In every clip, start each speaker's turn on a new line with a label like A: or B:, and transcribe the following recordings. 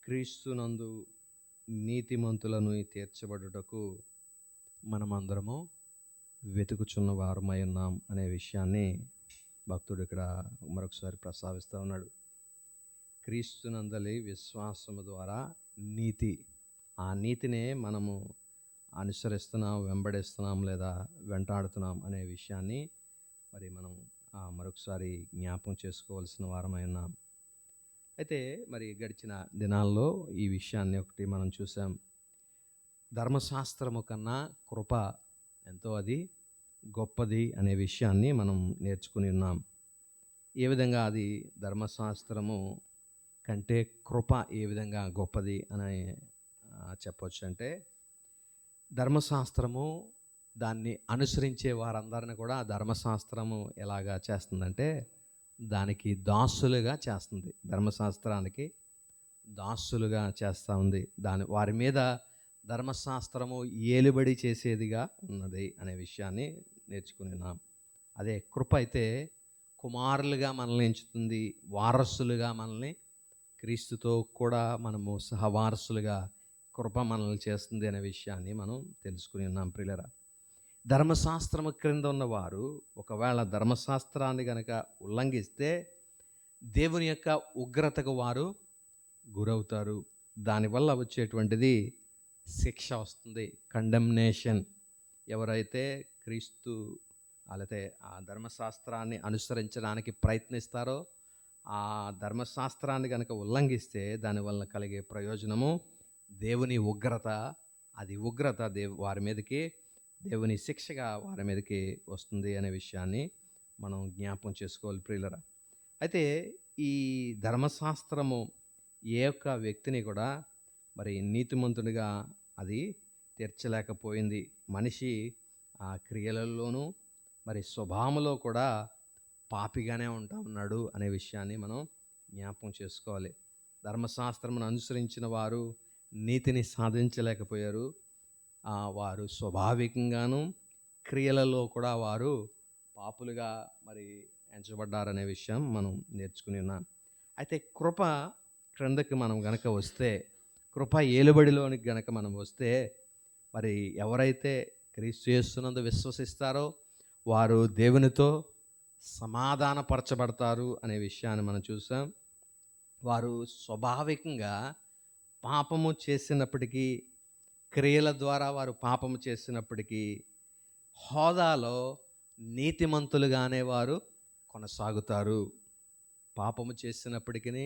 A: క్రీస్తునందు నీతిమంతులను తీర్చబడుటకు మనమందరము వెతుకుచున్న వారమై ఉన్నాం అనే విషయాన్ని భక్తుడు ఇక్కడ మరొకసారి ప్రస్తావిస్తూ ఉన్నాడు. క్రీస్తునందలి విశ్వాసము ద్వారా నీతి, ఆ నీతినే మనము అనుసరిస్తున్నాం, వెంబడిస్తున్నాం లేదా వెంటాడుతున్నాం అనే విషయాన్ని మరి మనం మరొకసారి జ్ఞాపకం చేసుకోవాల్సిన వారమై ఉన్నాం. అయితే మరి గడిచిన దినాల్లో ఈ విషయాన్ని ఒకటి మనం చూసాం. ధర్మశాస్త్రము కన్నా కృప ఎంతో అది గొప్పది అనే విషయాన్ని మనం నేర్చుకుని ఉన్నాం. ఏ విధంగా అది ధర్మశాస్త్రము కంటే కృప ఏ విధంగా గొప్పది అని చెప్పవచ్చు అంటే, ధర్మశాస్త్రము దాన్ని అనుసరించే వారందరిని కూడా ధర్మశాస్త్రము ఎలాగా చేస్తుందంటే దానికి దాసులుగా చేస్తుంది. ధర్మశాస్త్రానికి దాసులుగా చేస్తూ ఉంది. వారి మీద ధర్మశాస్త్రము ఏలుబడి చేసేదిగా ఉన్నది అనే విషయాన్ని నేర్చుకున్నాం. అదే కృప అయితే కుమారులుగా మనల్ని ఎంచుతుంది, వారసులుగా మనల్ని క్రీస్తుతో కూడా మనము సహవారసులుగా కృప మనల్ని చేస్తుంది అనే విషయాన్ని మనం తెలుసుకుని ఉన్నాం. ప్రియులరా, ధర్మశాస్త్రము క్రింద ఉన్నవారు ఒకవేళ ధర్మశాస్త్రాన్ని కనుక ఉల్లంఘిస్తే దేవుని యొక్క ఉగ్రతకు వారు గురవుతారు. దానివల్ల వచ్చేటువంటిది శిక్ష వస్తుంది, కండెమ్నేషన్. ఎవరైతే క్రీస్తు అలాగే ఆ ధర్మశాస్త్రాన్ని అనుసరించడానికి ప్రయత్నిస్తారో, ఆ ధర్మశాస్త్రాన్ని కనుక ఉల్లంఘిస్తే దానివల్ల కలిగే ప్రయోజనము దేవుని ఉగ్రత. అది ఉగ్రత వారి మీదకి, దేవుని శిక్షగా వారి మీదకి వస్తుంది అనే విషయాన్ని మనం జ్ఞాపకం చేసుకోవాలి ప్రియులరా. అయితే ఈ ధర్మశాస్త్రము ఏ ఒక్క వ్యక్తిని కూడా మరి నీతిమంతుడిగా అది తీర్చలేకపోయింది. మనిషి ఆ క్రియలలోనూ మరి స్వభావంలో కూడా పాపిగానే ఉంటా ఉన్నాడు అనే విషయాన్ని మనం జ్ఞాపకం చేసుకోవాలి. ధర్మశాస్త్రమును అనుసరించిన వారు నీతిని సాధించలేకపోయారు. వారు స్వాభావికంగాను క్రియలలో కూడా వారు పాపులుగా మరి ఎంచబడ్డారనే విషయం మనం నేర్చుకుని ఉన్నాం. అయితే కృప క్రిందకి మనం గనక వస్తే, కృప ఏలుబడిలోనికి గనక మనం వస్తే, మరి ఎవరైతే క్రీస్తు యేసునందు విశ్వసిస్తారో వారు దేవునితో సమాధానపరచబడతారు అనే విషయాన్ని మనం చూసాం. వారు స్వాభావికంగా పాపము చేసినప్పటికీ, క్రియల ద్వారా వారు పాపము చేసినప్పటికీ హోదాలో నీతిమంతులుగానే వారు కొనసాగుతారు. పాపము చేసినప్పటికీ,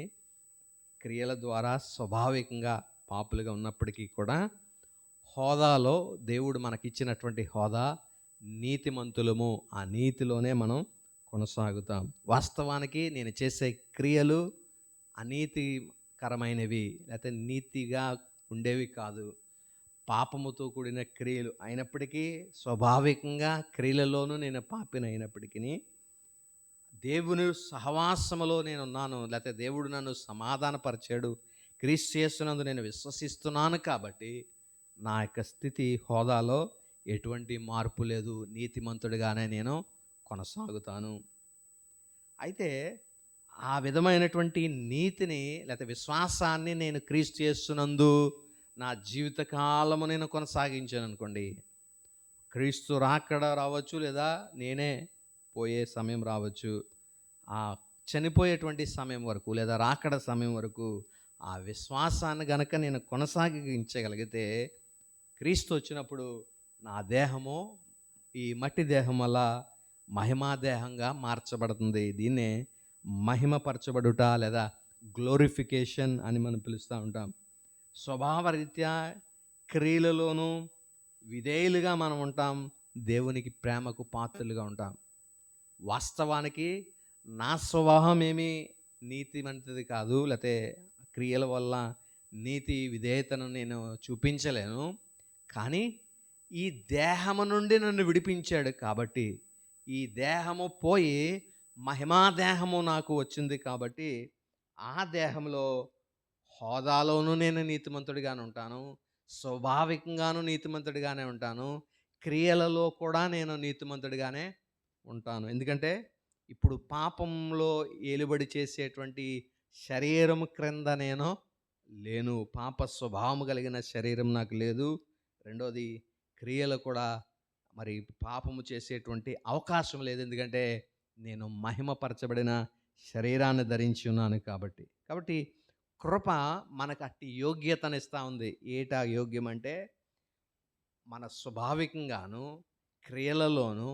A: క్రియల ద్వారా స్వాభావికంగా పాపులుగా ఉన్నప్పటికీ కూడా హోదాలో దేవుడు మనకిచ్చినటువంటి హోదా నీతిమంతులము. ఆ నీతిలోనే మనం కొనసాగుతాం. వాస్తవానికి నేను చేసే క్రియలు అనీతికరమైనవి లేకపోతే నీతిగా ఉండేవి కాదు, పాపముతో కూడిన క్రియలు అయినప్పటికీ, స్వాభావికంగా క్రియలలోనూ నేను పాపినైనప్పటికీ దేవుని సహవాసములో నేను ఉన్నాను, లేకపోతే దేవుడు నన్ను సమాధానపరిచాడు, క్రీస్తు యేసునందు నేను విశ్వసిస్తున్నాను కాబట్టి నా యొక్క స్థితి హోదాలో ఎటువంటి మార్పు లేదు, నీతిమంతుడిగానే నేను కొనసాగుతాను. అయితే ఆ విధమైనటువంటి నీతిని లేకపోతే విశ్వాసాన్ని నేను క్రీస్తు యేసునందు నా జీవితకాలము నేను కొనసాగించాను అనుకోండి, క్రీస్తు రాకడ రావచ్చు లేదా నేనే పోయే సమయం రావచ్చు, ఆ చనిపోయేటువంటి సమయం వరకు లేదా రాకడ సమయం వరకు ఆ విశ్వాసాన్ని గనక నేను కొనసాగించగలిగితే క్రీస్తు వచ్చినప్పుడు నా దేహము ఈ మట్టి దేహం వల్ల మహిమాదేహంగా మార్చబడుతుంది. దీన్నే మహిమపరచబడుట లేదా గ్లోరిఫికేషన్ అని మనం పిలుస్తూ ఉంటాం. స్వభావరీత్యా క్రియలలోనూ విధేయులుగా మనం ఉంటాం, దేవునికి ప్రేమకు పాత్రలుగా ఉంటాం. వాస్తవానికి నా స్వభావం ఏమీ నీతిమంతుది కాదు, లేకపోతే క్రియల వల్ల నీతి విధేయతను నేను చూపించలేను. కానీ ఈ దేహము నుండి నన్ను విడిపించాడు కాబట్టి, ఈ దేహము పోయి మహిమాదేహము నాకు వచ్చింది కాబట్టి ఆ దేహంలో హోదాలోనూ నేను నీతిమంతుడిగానే ఉంటాను, స్వాభావికంగాను నీతిమంతుడిగానే ఉంటాను, క్రియలలో కూడా నేను నీతిమంతుడిగానే ఉంటాను. ఎందుకంటే ఇప్పుడు పాపంలో ఏలుబడి చేసేటువంటి శరీరము క్రింద నేను లేను. పాప స్వభావం కలిగిన శరీరం నాకు లేదు. రెండోది క్రియలు కూడా మరి పాపము చేసేటువంటి అవకాశం లేదు. ఎందుకంటే నేను మహిమపరచబడిన శరీరాన్ని ధరించి ఉన్నాను కాబట్టి. కాబట్టి కృప మనకు అట్టి యోగ్యతనిస్తా ఉంది. ఏటా యోగ్యం అంటే మన స్వాభావికంగాను, క్రియలలోను,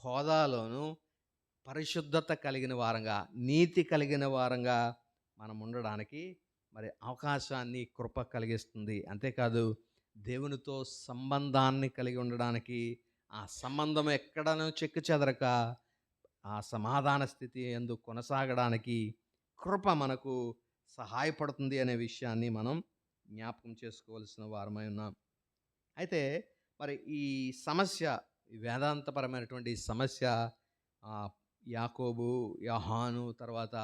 A: హోదాలోను పరిశుద్ధత కలిగిన వారంగా, నీతి కలిగిన వారంగా మనం ఉండడానికి మరి అవకాశాన్ని కృప కలిగిస్తుంది. అంతేకాదు దేవునితో సంబంధాన్ని కలిగి ఉండడానికి, ఆ సంబంధం ఎక్కడనూ చెక్కు చెదరక ఆ సమాధాన స్థితి యందు కొనసాగడానికి కృప మనకు సహాయపడుతుంది అనే విషయాన్ని మనం జ్ఞాపకం చేసుకోవాల్సిన వారమై ఉన్నాం. అయితే మరి ఈ సమస్య, ఈ వేదాంతపరమైనటువంటి సమస్య యాకోబు, యోహాను, తర్వాత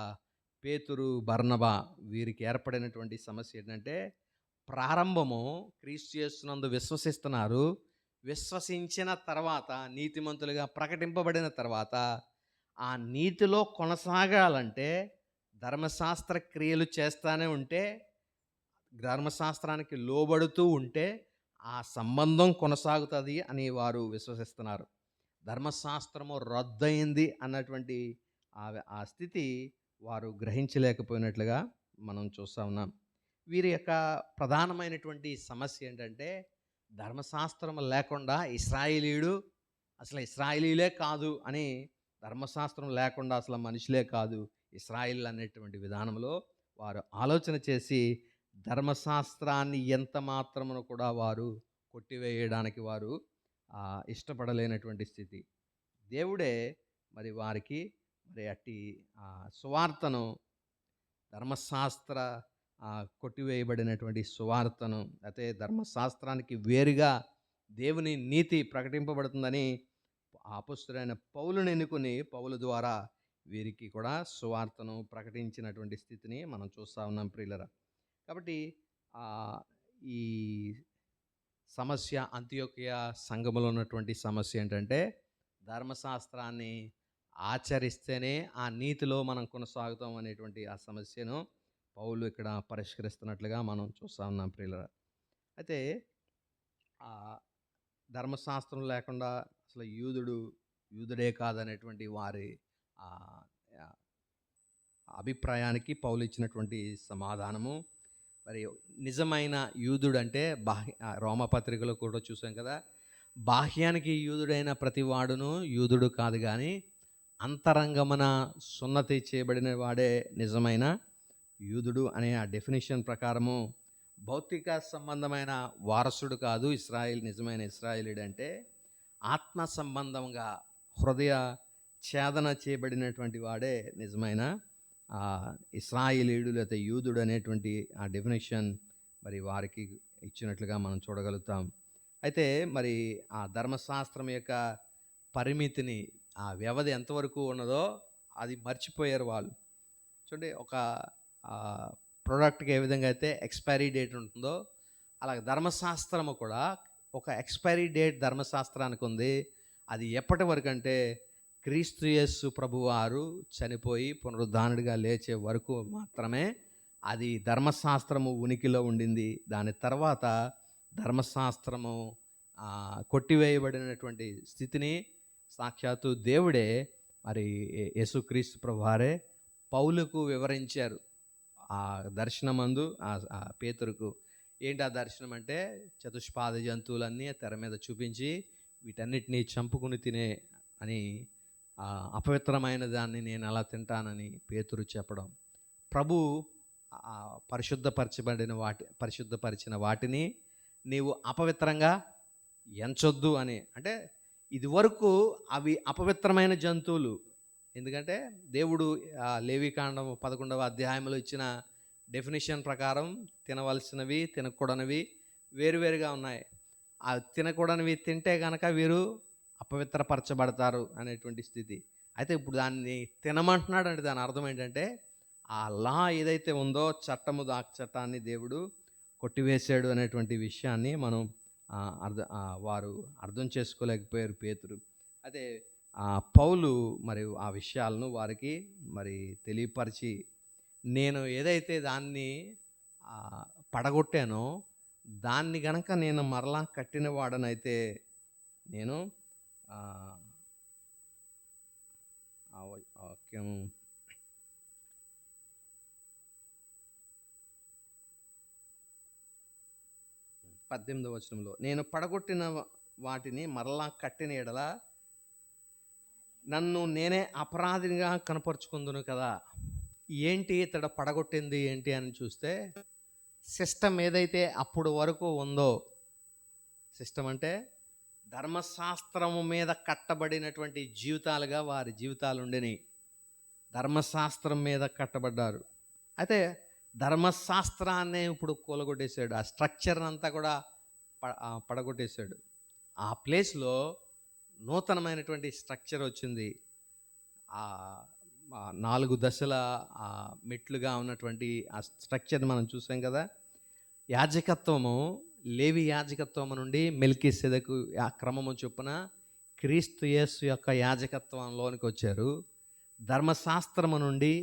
A: పేతురు, బర్నబా వీరికి ఏర్పడినటువంటి సమస్య ఏంటంటే, ప్రారంభము క్రీస్తు యేసునందు విశ్వసిస్తున్నారు. విశ్వసించిన తర్వాత, నీతిమంతులుగా ప్రకటింపబడిన తర్వాత, ఆ నీతిలో కొనసాగాలంటే ధర్మశాస్త్ర క్రియలు చేస్తానే ఉంటే, ధర్మశాస్త్రానికి లోబడుతూ ఉంటే ఆ సంబంధం కొనసాగుతుంది అని వారు విశ్వసిస్తున్నారు. ధర్మశాస్త్రము రద్దయింది అన్నటువంటి ఆ స్థితి వారు గ్రహించలేకపోయినట్లుగా మనం చూస్తూ ఉన్నాం. వీరి యొక్క ప్రధానమైనటువంటి సమస్య ఏంటంటే, ధర్మశాస్త్రం లేకుండా ఇశ్రాయేలీయుడు అసలు ఇశ్రాయేలీలే కాదు అని, ధర్మశాస్త్రం లేకుండా అసలు మనుషులే కాదు ఇశ్రాయేల్ అనేటువంటి విధానంలో వారు ఆలోచన చేసి ధర్మశాస్త్రాన్ని ఎంత మాత్రమును కూడా వారు కొట్టివేయడానికి వారు ఇష్టపడలేనటువంటి స్థితి. దేవుడే మరి వారికి మరి అట్టి సువార్తను, ధర్మశాస్త్ర కొట్టివేయబడినటువంటి సువార్తను, అయితే ధర్మశాస్త్రానికి వేరుగా దేవుని నీతి ప్రకటింపబడుతుందని అపొస్తలుడైన పౌలుని ఎన్నుకుని పౌలు ద్వారా వీరికి కూడా సువార్తను ప్రకటించినటువంటి స్థితిని మనం చూస్తూ ఉన్నాం ప్రియులరా. కాబట్టి ఈ సమస్య, అంతియోకియ సంఘములో ఉన్నటువంటి సమస్య ఏంటంటే, ధర్మశాస్త్రాన్ని ఆచరిస్తేనే ఆ నీతిలో మనం కొనసాగుతాం అనేటువంటి ఆ సమస్యను పౌలు ఇక్కడ పరిష్కరిస్తున్నట్లుగా మనం చూస్తూ ఉన్నాం ప్రియులరా. అయితే ధర్మశాస్త్రం లేకుండా అసలు యూదుడే కాదనేటువంటి వారి అభిప్రాయానికి పౌలు ఇచ్చినటువంటి సమాధానము, మరి నిజమైన యూదుడు అంటే రోమపత్రికలో కూడా చూసాం కదా, బాహ్యానికి యూదుడైన ప్రతివాడును యూదుడు కాదు, కానీ అంతరంగమున సున్నతి చేయబడిన వాడే నిజమైన యూదుడు అనే ఆ డెఫినేషన్ ప్రకారము భౌతిక సంబంధమైన వారసుడు కాదు ఇశ్రాయేల్. నిజమైన ఇశ్రాయేలీయుడు అంటే ఆత్మ సంబంధంగా హృదయ ఛేదన చేయబడినటువంటి వాడే నిజమైన ఇశ్రాయేలీయుడు లేదా యూదుడు అనేటువంటి ఆ డెఫినేషన్ మరి వారికి ఇచ్చినట్లుగా మనం చూడగలుగుతాం. అయితే మరి ఆ ధర్మశాస్త్రం యొక్క పరిమితిని, ఆ వ్యవధి ఎంతవరకు ఉన్నదో అది మర్చిపోయారు వాళ్ళు. చూడండి, ఒక ప్రోడక్ట్కి ఏ విధంగా అయితే ఎక్స్పైరీ డేట్ ఉంటుందో, అలాగే ధర్మశాస్త్రము కూడా ఒక ఎక్స్పైరీ డేట్ ధర్మశాస్త్రానికి ఉంది. అది ఎప్పటి వరకు అంటే క్రీస్తు యేసు ప్రభువారు చనిపోయి పునరుద్ధానుడిగా లేచే వరకు మాత్రమే అది ధర్మశాస్త్రము ఉనికిలో ఉండింది. దాని తర్వాత ధర్మశాస్త్రము కొట్టివేయబడినటువంటి స్థితిని సాక్షాత్తు దేవుడే మరి యేసుక్రీస్తు ప్రభువారే పౌలుకు వివరించారు. ఆ దర్శనమందు పేతురుకు ఏంటి ఆ దర్శనం అంటే, చతుష్పాద జంతువులన్నీ తెర మీద చూపించి వీటన్నిటినీ చంపుకుని తినే అని, అపవిత్రమైన దాన్ని నేను ఎలా తింటానని పేతురు చెప్పడం, ప్రభు పరిశుద్ధపరిచిన వాటిని నీవు అపవిత్రంగా ఎంచొద్దు అని. అంటే ఇది వరకు అవి అపవిత్రమైన జంతువులు. ఎందుకంటే దేవుడు లేవికాండం 11వ అధ్యాయంలో ఇచ్చిన డెఫినేషన్ ప్రకారం తినవలసినవి, తినకూడనివి వేరువేరుగా ఉన్నాయి. ఆ తినకూడనివి తింటే కనుక వీరు అపవిత్రపరచబడతారు అనేటువంటి స్థితి. అయితే ఇప్పుడు దాన్ని తినమంటున్నాడు అంటే దాని అర్థం ఏంటంటే, ఆ లా ఏదైతే ఉందో, చట్టము, చట్టాన్ని దేవుడు కొట్టివేశాడు అనేటువంటి విషయాన్ని మనం వారు అర్థం చేసుకోలేకపోయారు పేతురు. అదే పౌలు మరి ఆ విషయాలను వారికి మరి తెలియపరిచి, నేను ఏదైతే దాన్ని పడగొట్టానో దాన్ని గనక నేను మరలా కట్టిన వాడనైతే నేను వాక్యం 18వ వచనంలో, నేను పడగొట్టిన వాటిని మరలా కట్టిన ఎడల నన్ను నేనే అపరాధినిగా కనపరుచుకుందును కదా. ఏంటి ఇతడు పడగొట్టింది ఏంటి అని చూస్తే, సిస్టమ్ ఏదైతే అప్పుడు వరకు ఉందో, సిస్టమ్ అంటే ధర్మశాస్త్రము మీద కట్టబడినటువంటి జీవితాలుగా వారి జీవితాలు ఉండేవి. ధర్మశాస్త్రం మీద కట్టబడ్డారు. అయితే ధర్మశాస్త్రాన్నే ఇప్పుడు కూలగొట్టేశాడు. ఆ స్ట్రక్చర్ అంతా కూడా పడగొట్టేశాడు. ఆ ప్లేస్లో నూతనమైనటువంటి స్ట్రక్చర్ వచ్చింది. 4 దశల మెట్లుగా ఉన్నటువంటి ఆ స్ట్రక్చర్ని మనం చూసాం కదా. యాజకత్వము, లేవి యాజకత్వము నుండి మెల్కీసెదెకు ఆ క్రమము చొప్పున క్రీస్తు యేసు యొక్క యాజకత్వంలోనికి వచ్చారు. ధర్మశాస్త్రము నుండి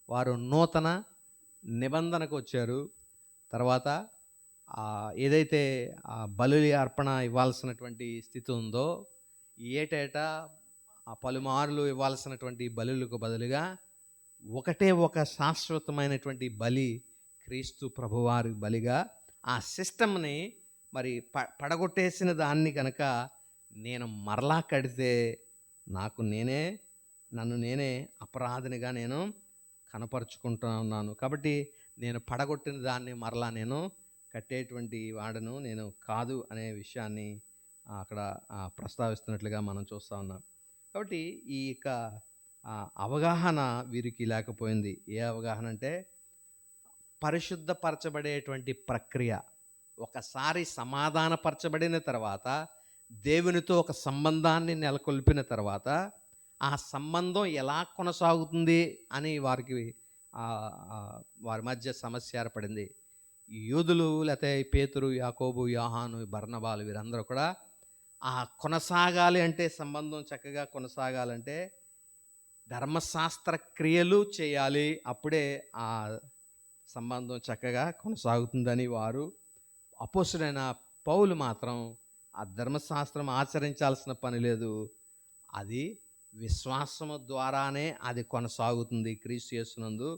A: వారు నూతన నిబంధనకు వచ్చారు. తర్వాత ఏదైతే బలులి అర్పణ ఇవ్వాల్సినటువంటి స్థితి ఉందో, ఏటేటా పలుమార్లు ఇవ్వాల్సినటువంటి బలులకు బదులుగా ఒకటే ఒక శాశ్వతమైనటువంటి బలి, క్రీస్తు ప్రభువారి బలిగా ఆ సిస్టమ్ని మరి పడగొట్టేసిన దాన్ని కనుక నేను మరలా కడితే నన్ను నేనే అపరాధినిగా నేను కనపరుచుకుంటూ ఉన్నాను. కాబట్టి నేను పడగొట్టిన దాన్ని మరలా నేను కట్టేటువంటి వాడను నేను కాదు అనే విషయాన్ని అక్కడ ప్రస్తావిస్తున్నట్లుగా మనం చూస్తూ ఉన్నాం. కాబట్టి ఈ యొక్క అవగాహన వీరికి లేకపోయింది. ఏ అవగాహన అంటే, పరిశుద్ధపరచబడేటువంటి ప్రక్రియ, ఒకసారి సమాధానపరచబడిన తర్వాత, దేవునితో ఒక సంబంధాన్ని నెలకొల్పిన తర్వాత ఆ సంబంధం ఎలా కొనసాగుతుంది అని వారి మధ్య సమస్య ఏర్పడింది. యూదులు, లేకపోతే పేతురు, యాకోబు, యోహాను, బర్నబాలు వీరందరూ కూడా కొనసాగాలి అంటే, సంబంధం చక్కగా కొనసాగాలంటే ధర్మశాస్త్ర క్రియలు చేయాలి, అప్పుడే ఆ సంబంధం చక్కగా కొనసాగుతుందని వారు. అపోస్తలుడైన పౌలు మాత్రం ఆ ధర్మశాస్త్రం ఆచరించాల్సిన పని లేదు, అది విశ్వాసము ద్వారానే అది కొనసాగుతుంది. క్రీస్తు యేసునందు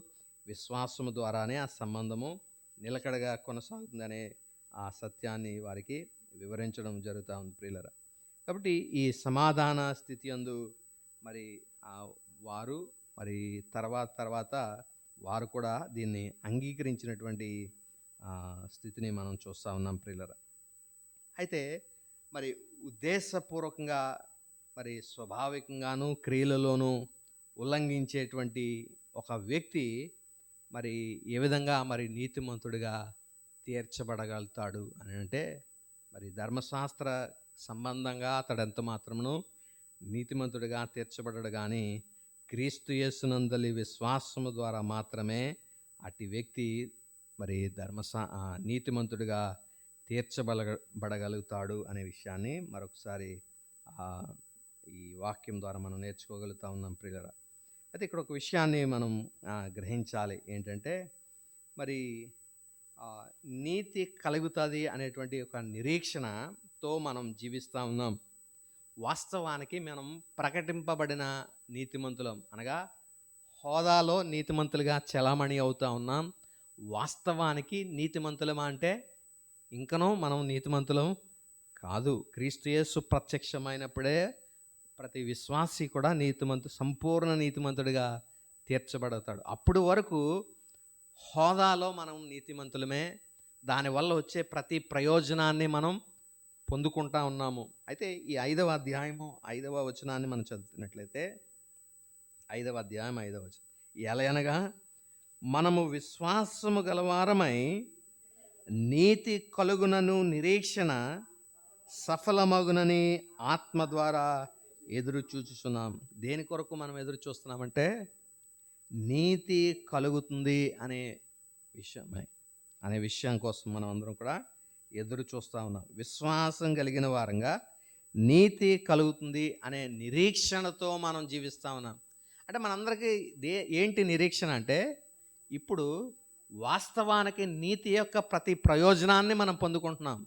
A: విశ్వాసము ద్వారానే ఆ సంబంధము నిలకడగా కొనసాగుతుందనే ఆ సత్యాన్ని వారికి వివరించడం జరుగుతూ ఉంది ప్రియులారా. కాబట్టి ఈ సమాధాన స్థితి యందు మరి వారు మరి తర్వాత వారు కూడా దీన్ని అంగీకరించినటువంటి స్థితిని మనం చూస్తూ ఉన్నాం ప్రియులారా. అయితే మరి ఉద్దేశపూర్వకంగా, మరి స్వాభావికంగాను క్రియలలోనూ ఉల్లంఘించేటువంటి ఒక వ్యక్తి మరి ఏ విధంగా మరి నీతిమంతుడిగా తీర్చబడగలుగుతాడు అని అంటే, మరి ధర్మశాస్త్ర సంబంధంగా అతడు ఎంత మాత్రమును నీతిమంతుడిగా తీర్చబడడు, కానీ క్రీస్తు యేసునందలి విశ్వాసము ద్వారా మాత్రమే అట్టి వ్యక్తి మరి నీతిమంతుడిగా తీర్చబడగలుగుతాడు అనే విషయాన్ని మరొకసారి ఈ వాక్యం ద్వారా మనం నేర్చుకోగలుగుతా ఉన్నాం ప్రియులారా. అయితే ఇక్కడ ఒక విషయాన్ని మనం గ్రహించాలి. ఏంటంటే, మరి నీతి కలుగుతుంది అనేటువంటి ఒక నిరీక్షణతో మనం జీవిస్తూ ఉన్నాం. వాస్తవానికి మనం ప్రకటింపబడిన నీతిమంతులం, అనగా హోదాలో నీతిమంతులుగా చలామణి అవుతూ ఉన్నాం. వాస్తవానికి నీతిమంతులమా అంటే ఇంకనూ మనం నీతిమంతులం కాదు. క్రీస్తు యేసు ప్రత్యక్షమైనప్పుడే ప్రతి విశ్వాసి కూడా సంపూర్ణ నీతిమంతుడిగా తీర్చబడతాడు. అప్పుడు వరకు హోదాలో మనం నీతిమంతులమే, దానివల్ల వచ్చే ప్రతి ప్రయోజనాన్ని మనం పొందుకుంటా ఉన్నాము. అయితే ఈ 5వ అధ్యాయము 5వ వచనాన్ని మనం చదువుతున్నట్లయితే, 5వ అధ్యాయం 5వ వచనం, ఎలయనగా మనము విశ్వాసము గలవారమై నీతి కలుగునను నిరీక్షణ సఫలమగునని ఆత్మ ద్వారా ఎదురు చూచుచున్నాం. దేని కొరకు మనం ఎదురు చూస్తున్నామంటే, నీతి కలుగుతుంది అనే విషయం కోసం మనం అందరం కూడా ఎదురు చూస్తూ ఉన్నాం. విశ్వాసం కలిగిన వారంగా నీతి కలుగుతుంది అనే నిరీక్షణతో మనం జీవిస్తూ ఉన్నాం. అంటే మనందరికీ ఏంటి నిరీక్షణ అంటే, ఇప్పుడు వాస్తవానికి నీతి యొక్క ప్రతి ప్రయోజనాన్ని మనం పొందుకుంటున్నాం.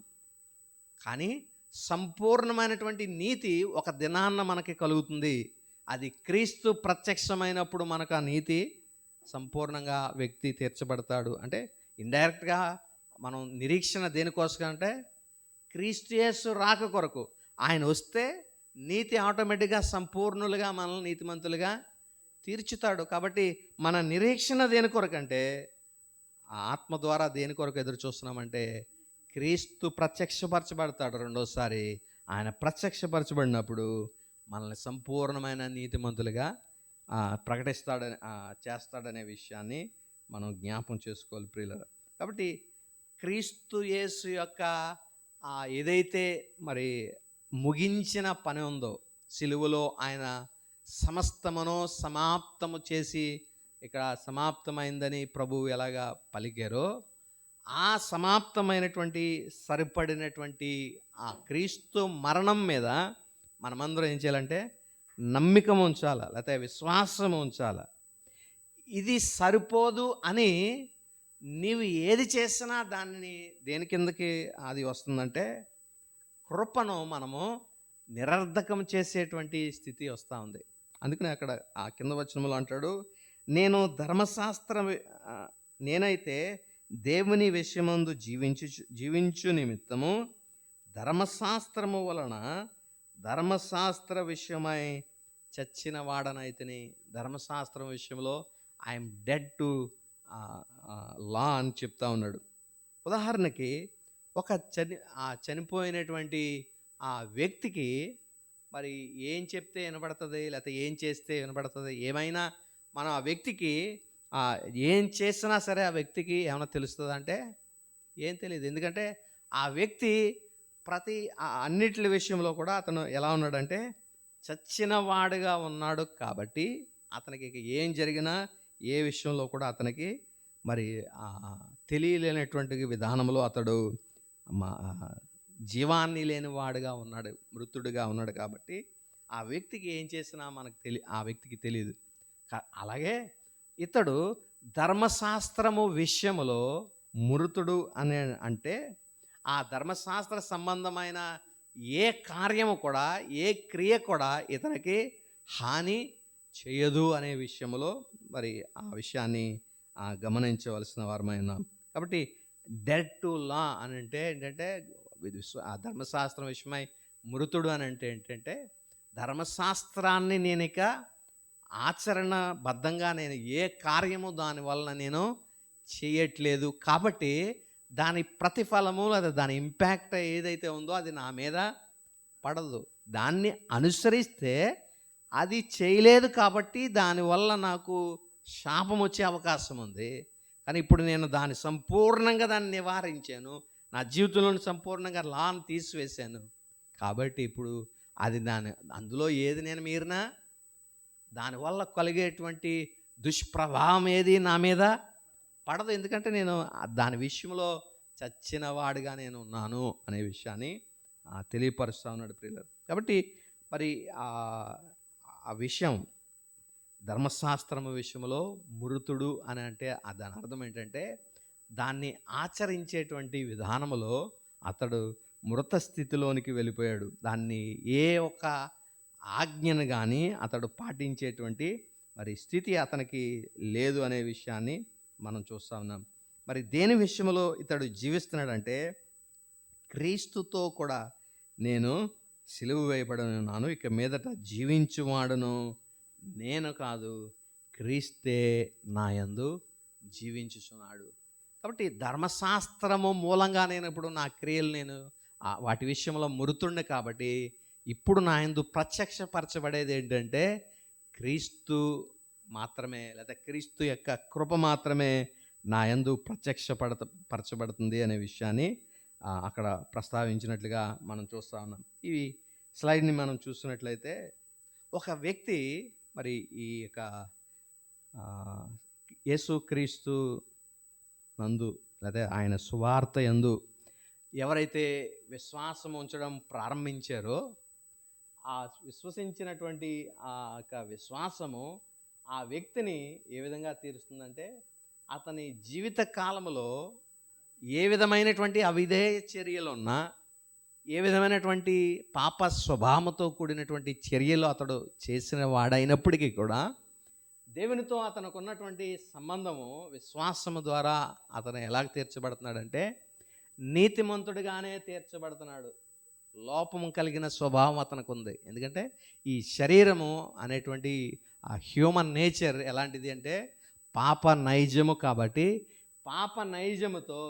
A: కానీ సంపూర్ణమైనటువంటి నీతి ఒక దినాన్న మనకి కలుగుతుంది. అది క్రీస్తు ప్రత్యక్షమైనప్పుడు మనకు ఆ నీతి సంపూర్ణంగా వ్యక్తి తీర్చబడతాడు. అంటే ఇండైరెక్ట్గా మనం నిరీక్షణ దేనికోసం అంటే క్రీస్తు యేసు రాక కొరకు. ఆయన వస్తే నీతి ఆటోమేటిక్గా సంపూర్ణులుగా మనల్ని నీతిమంతులుగా తీర్చుతాడు. కాబట్టి మన నిరీక్షణ దేని కొరకంటే ఆ ఆత్మ ద్వారా దేని కొరకు ఎదురు చూస్తున్నామంటే క్రీస్తు ప్రత్యక్షపరచబడతాడు రెండోసారి. ఆయన ప్రత్యక్షపరచబడినప్పుడు మనల్ని సంపూర్ణమైన నీతిమంతులుగా ప్రకటిస్తాడని చేస్తాడనే విషయాన్ని మనం జ్ఞాపం చేసుకోవాలి ప్రియులారా. కాబట్టి క్రీస్తు యేసు యొక్క ఏదైతే మరి ముగించిన పని ఉందో, సిలువలో ఆయన సమస్తమును సమాప్తము చేసి ఇక్కడ సమాప్తమైందని ప్రభువు ఎలాగా పలికారో, ఆ సమాప్తమైనటువంటి సరిపడినటువంటి ఆ క్రీస్తు మరణం మీద మనమందరం ఏం చేయాలంటే నమ్మిక ఉంచాలి, లేకపోతే విశ్వాసం ఉంచాలి. ఇది సరిపోదు అని నీవు ఏది చేసినా దాన్ని దేని కిందకి అది వస్తుందంటే కృపను మనము నిరర్ధకం చేసేటువంటి స్థితి వస్తూ ఉంది. అందుకని అక్కడ ఆ కింద వచనంలో అంటాడు, నేనైతే దేవుని విషయమందు జీవించు నిమిత్తము ధర్మశాస్త్రము వలన ధర్మశాస్త్ర విషయమై చచ్చిన వాడనైతిని. ధర్మశాస్త్రం విషయంలో ఐఎమ్ డెడ్ టు లా అని చెప్తా ఉన్నాడు. ఉదాహరణకి ఒక చనిపోయినటువంటి ఆ వ్యక్తికి మరి ఏం చెప్తే వినబడుతుంది, లేకపోతే ఏం చేస్తే వినబడుతుంది, ఏమైనా మనం ఆ వ్యక్తికి ఏం చేసినా సరే ఆ వ్యక్తికి ఏమైనా తెలుస్తుంది అంటే ఏం తెలియదు. ఎందుకంటే ఆ వ్యక్తి ప్రతి అన్నిటి విషయంలో కూడా అతను ఎలా ఉన్నాడంటే చచ్చిన వాడుగా ఉన్నాడు. కాబట్టి అతనికి ఏం జరిగినా ఏ విషయంలో కూడా అతనికి మరి తెలియలేనటువంటి విధానంలో అతడు జీవాన్ని లేని వాడుగా ఉన్నాడు, మృతుడుగా ఉన్నాడు. కాబట్టి ఆ వ్యక్తికి ఏం చేసినా మనకు ఆ వ్యక్తికి తెలియదు. అలాగే ఇతడు ధర్మశాస్త్రము విషయములో మృతుడు అని అంటే ఆ ధర్మశాస్త్ర సంబంధమైన ఏ కార్యము కూడా, ఏ క్రియ కూడా ఇతనికి హాని చేయదు అనే విషయంలో మరి ఆ విషయాన్ని గమనించవలసిన వారమైనా. కాబట్టి డెడ్ టు లా అని అంటే ఏంటంటే ఆ ధర్మశాస్త్రం విషయమై మృతుడు అని అంటే ఏంటంటే ధర్మశాస్త్రాన్ని నేను ఇక ఆచరణబద్ధంగా నేను ఏ కార్యము దానివలన నేను చేయట్లేదు. కాబట్టి దాని ప్రతిఫలము లేదా దాని ఇంపాక్ట్ ఏదైతే ఉందో అది నా మీద పడదు. దాన్ని అనుసరిస్తే అది చేయలేదు కాబట్టి దానివల్ల నాకు శాపం వచ్చే అవకాశం ఉంది. కానీ ఇప్పుడు నేను దాన్ని సంపూర్ణంగా దాన్ని నివారించాను, నా జీవితంలో సంపూర్ణంగా లాను తీసివేశాను. కాబట్టి ఇప్పుడు అది అందులో ఏది నేను మీరినా దానివల్ల కలిగేటువంటి దుష్ప్రభావం ఏది నా మీద పడదు. ఎందుకంటే నేను దాని విషయంలో చచ్చిన వాడిగా నేను ఉన్నాను అనే విషయాన్ని తెలియపరుస్తూ ఉన్నాడు ప్రియులారా. కాబట్టి మరి ఆ విషయం ధర్మశాస్త్రము విషయంలో మృతుడు అని అంటే దాని అర్థం ఏంటంటే దాన్ని ఆచరించేటువంటి విధానములో అతడు మృత స్థితిలోనికి వెళ్ళిపోయాడు. దాన్ని ఏ ఒక్క ఆజ్ఞను కానీ అతడు పాటించేటువంటి మరి స్థితి అతనికి లేదు అనే విషయాన్ని మనం చూస్తూ ఉన్నాం. మరి దేని విషయంలో ఇతడు జీవిస్తున్నాడంటే క్రీస్తుతో కూడా నేను సిలువ వేయబడినాను, ఇక మీదట జీవించువాడును నేను కాదు, క్రీస్తే నా యందు జీవించుచున్నాడు. కాబట్టి ధర్మశాస్త్రము మూలంగా నేను ఇప్పుడు నా క్రియలు నేను వాటి విషయంలో మృతుండే. కాబట్టి ఇప్పుడు నా యందు ప్రత్యక్షపరచబడేది ఏంటంటే క్రీస్తు మాత్రమే, లేదా క్రీస్తు యొక్క కృప మాత్రమే నా యందు పరచబడుతుంది అనే విషయాన్ని అక్కడ ప్రస్తావించినట్లుగా మనం చూస్తూ ఉన్నాం. ఈ స్లైడ్ని మనం చూస్తున్నట్లయితే ఒక వ్యక్తి మరి ఈ యొక్క యేసుక్రీస్తు నందు లేదా ఆయన సువార్త యందు ఎవరైతే విశ్వాసం ఉంచడం ప్రారంభించారో ఆ విశ్వసించినటువంటి ఆ యొక్క విశ్వాసము ఆ వ్యక్తిని ఏ విధంగా తీరుస్తుందంటే అతని జీవిత కాలంలో ఏ విధమైనటువంటి అవిధేయ చర్యలున్నా, ఏ విధమైనటువంటి పాప స్వభావంతో కూడినటువంటి చర్యలు అతడు చేసిన వాడైనప్పటికీ కూడా దేవునితో అతనికి ఉన్నటువంటి సంబంధము విశ్వాసము ద్వారా అతను ఎలాగ తీర్చబడుతున్నాడంటే నీతిమంతుడిగానే తీర్చబడుతున్నాడు. లోపము కలిగిన స్వభావం అతనికి ఉంది. ఎందుకంటే ఈ శరీరము అనేటువంటి ఆ హ్యూమన్ నేచర్ ఎలాంటిది అంటే పాప నైజము. కాబట్టి పాప నైజముతో